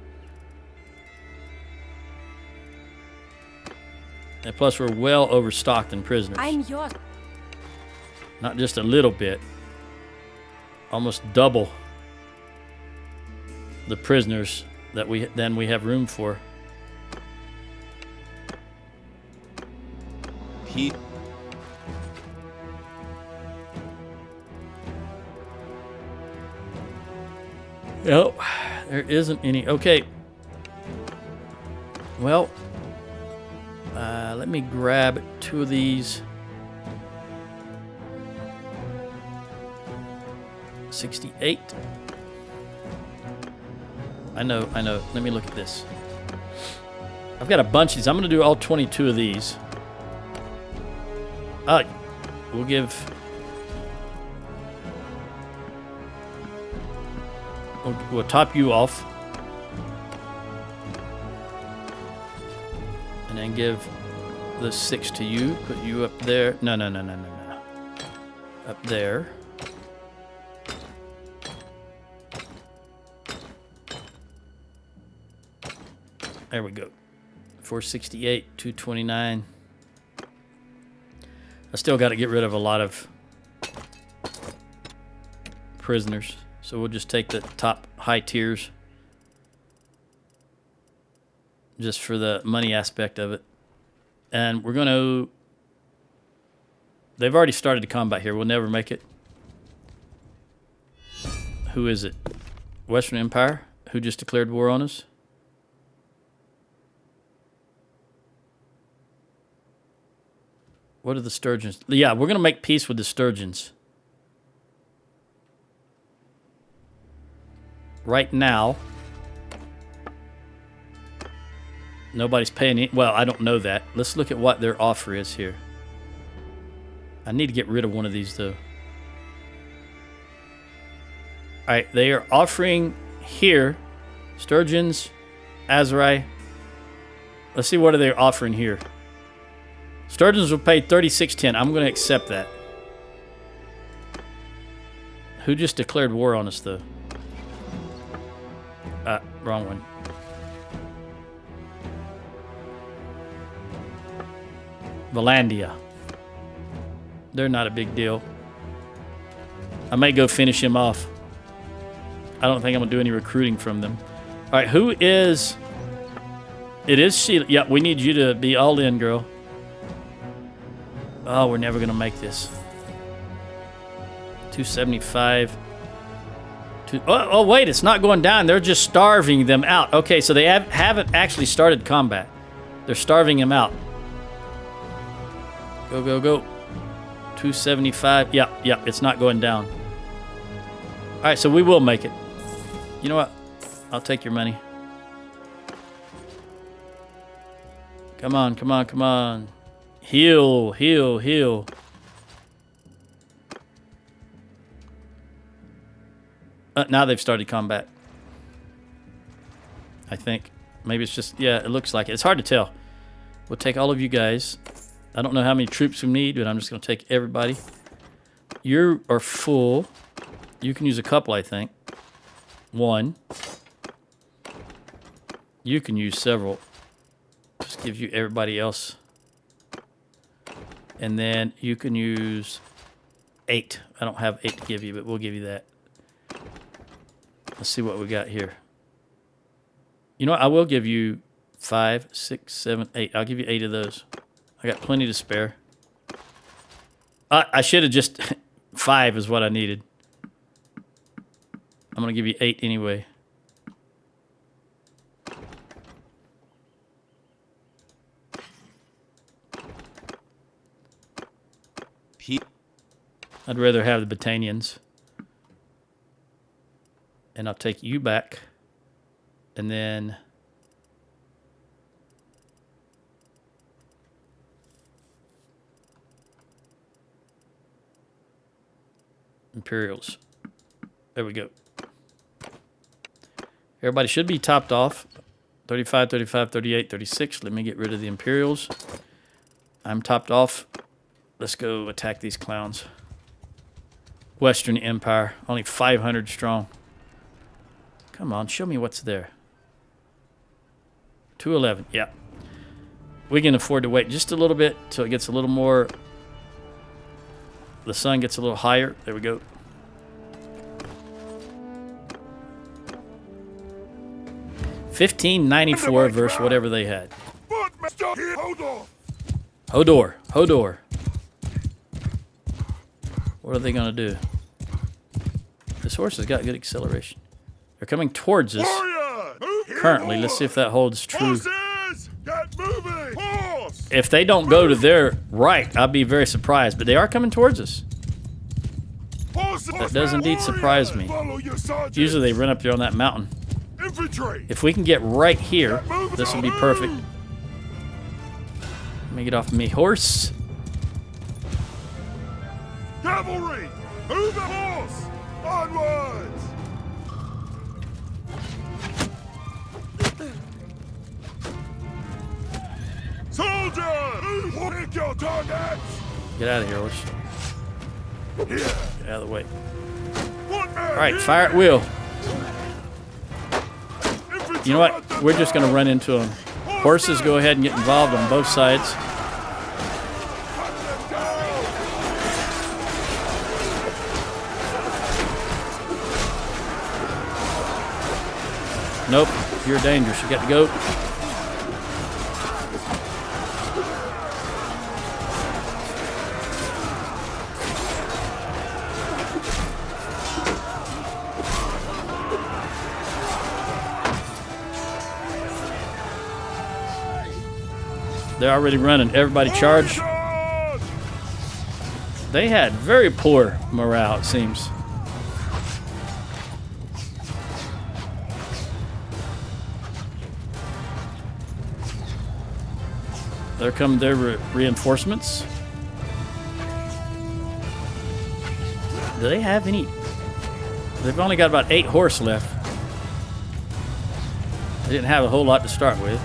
And plus we're well overstocked in prisoners. I'm yours. Not just a little bit. Almost double the prisoners that we have room for. Pete. Nope, there isn't any. Okay. Well, let me grab 2 of these. 68. I know. Let me look at this. I've got a bunch of these. I'm going to do all 22 of these. We'll give... We'll top you off. And then give the 6 to you. Put you up there. No. Up there. There we go. 468, 229. I still got to get rid of a lot of prisoners. So we'll just take the top high tiers. Just for the money aspect of it. And we're going to... They've already started the combat here. We'll never make it. Who is it? Western Empire? Who just declared war on us? What are the sturgeons? Yeah, we're going to make peace with the sturgeons. Right now, nobody's paying any... Well, I don't know that. Let's look at what their offer is here. I need to get rid of one of these, though. All right, they are offering here, sturgeons, Azurai. Let's see what are they offering here. Sturgeons will pay 3610. I'm going to accept that. Who just declared war on us, though? Wrong one. Valandia. They're not a big deal. I may go finish him off. I don't think I'm going to do any recruiting from them. All right, who is... It is Sheila. Yeah, we need you to be all in, girl. Oh, we're never going to make this. 275. Oh, wait, it's not going down. They're just starving them out. Okay, so they haven't actually started combat. They're starving them out. Go, go, go. 275. Yep, it's not going down. All right, so we will make it. You know what? I'll take your money. Come on, come on, come on. Heal, heal, heal. Now they've started combat. I think. Maybe it's just... Yeah, it looks like it. It's hard to tell. We'll take all of you guys. I don't know how many troops we need, but I'm just going to take everybody. You are full. You can use a couple, I think. One. You can use several. Just give you everybody else. And then you can use 8. I don't have 8 to give you, but we'll give you that. Let's see what we got here. You know what? I will give you 5, 6, 7, 8. I'll give you 8 of those. I got plenty to spare. I should have just... 5 is what I needed. I'm going to give you 8 anyway. I'd rather have the Battanians. And I'll take you back. And then... Imperials. There we go. Everybody should be topped off. 35, 35, 38, 36. Let me get rid of the Imperials. I'm topped off. Let's go attack these clowns. Western Empire. Only 500 strong. Come on, show me what's there. 211. Yeah. We can afford to wait just a little bit till it gets a little more... The sun gets a little higher. There we go. $15.94 versus whatever they had. Hodor. Hodor. What are they going to do? This horse has got good acceleration. They're coming towards us. Currently, let's see if that holds true. If they don't go to their right, I'll be very surprised. But they are coming towards us. That does indeed surprise me. Usually they run up there on that mountain. If we can get right here, this will be perfect. Let me get off me horse. Cavalry! Move the horse! Onwards! Soldiers! Pick your targets! Get out of here, horse. Get out of the way. All right, fire at will. You know what? We're just going to run into them. Horses, go ahead and get involved on both sides. Nope, you're dangerous. You got to go. They're already running. Everybody charge. They had very poor morale, it seems. There come their reinforcements. Do they have any? They've only got about 8 horse left. They didn't have a whole lot to start with.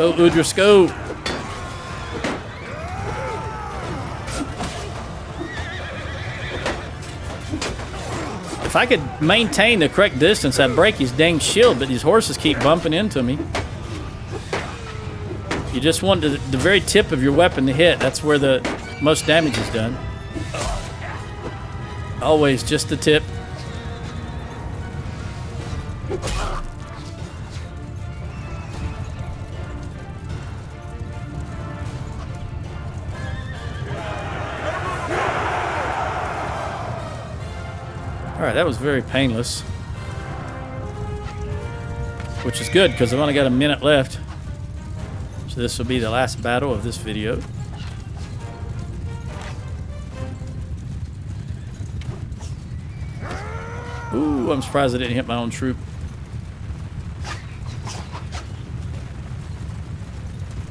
Oh, Udris, go. If I could maintain the correct distance, I'd break his dang shield, but these horses keep bumping into me. You just want the very tip of your weapon to hit. That's where the most damage is done. Always just the tip. All right, that was very painless. Which is good, because I've only got a minute left. So this will be the last battle of this video. Ooh, I'm surprised I didn't hit my own troop.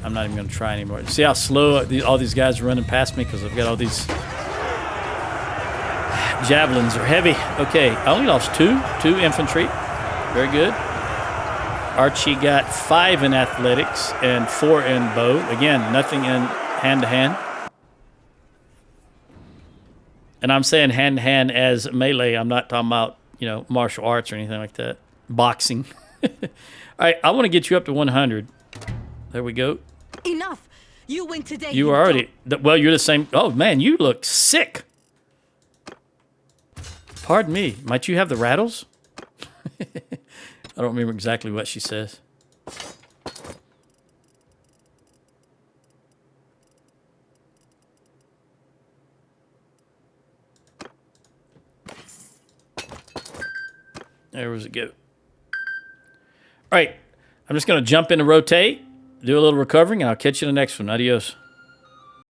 I'm not even going to try anymore. See how slow all these guys are running past me because I've got all these javelins are heavy. Okay, I only lost two infantry. Very good. Archie got 5 in athletics and 4 in bow. Again, nothing in hand-to-hand. And I'm saying hand-to-hand as melee. I'm not talking about, you know, martial arts or anything like that. Boxing. All right, I want to get you up to 100. There we go. Enough. You win today. You are already... Well, you're the same... Oh, man, you look sick. Pardon me. Might you have the rattles? I don't remember exactly what she says. There was a go. All right. I'm just going to jump in and rotate, do a little recovering, and I'll catch you in the next one. Adios.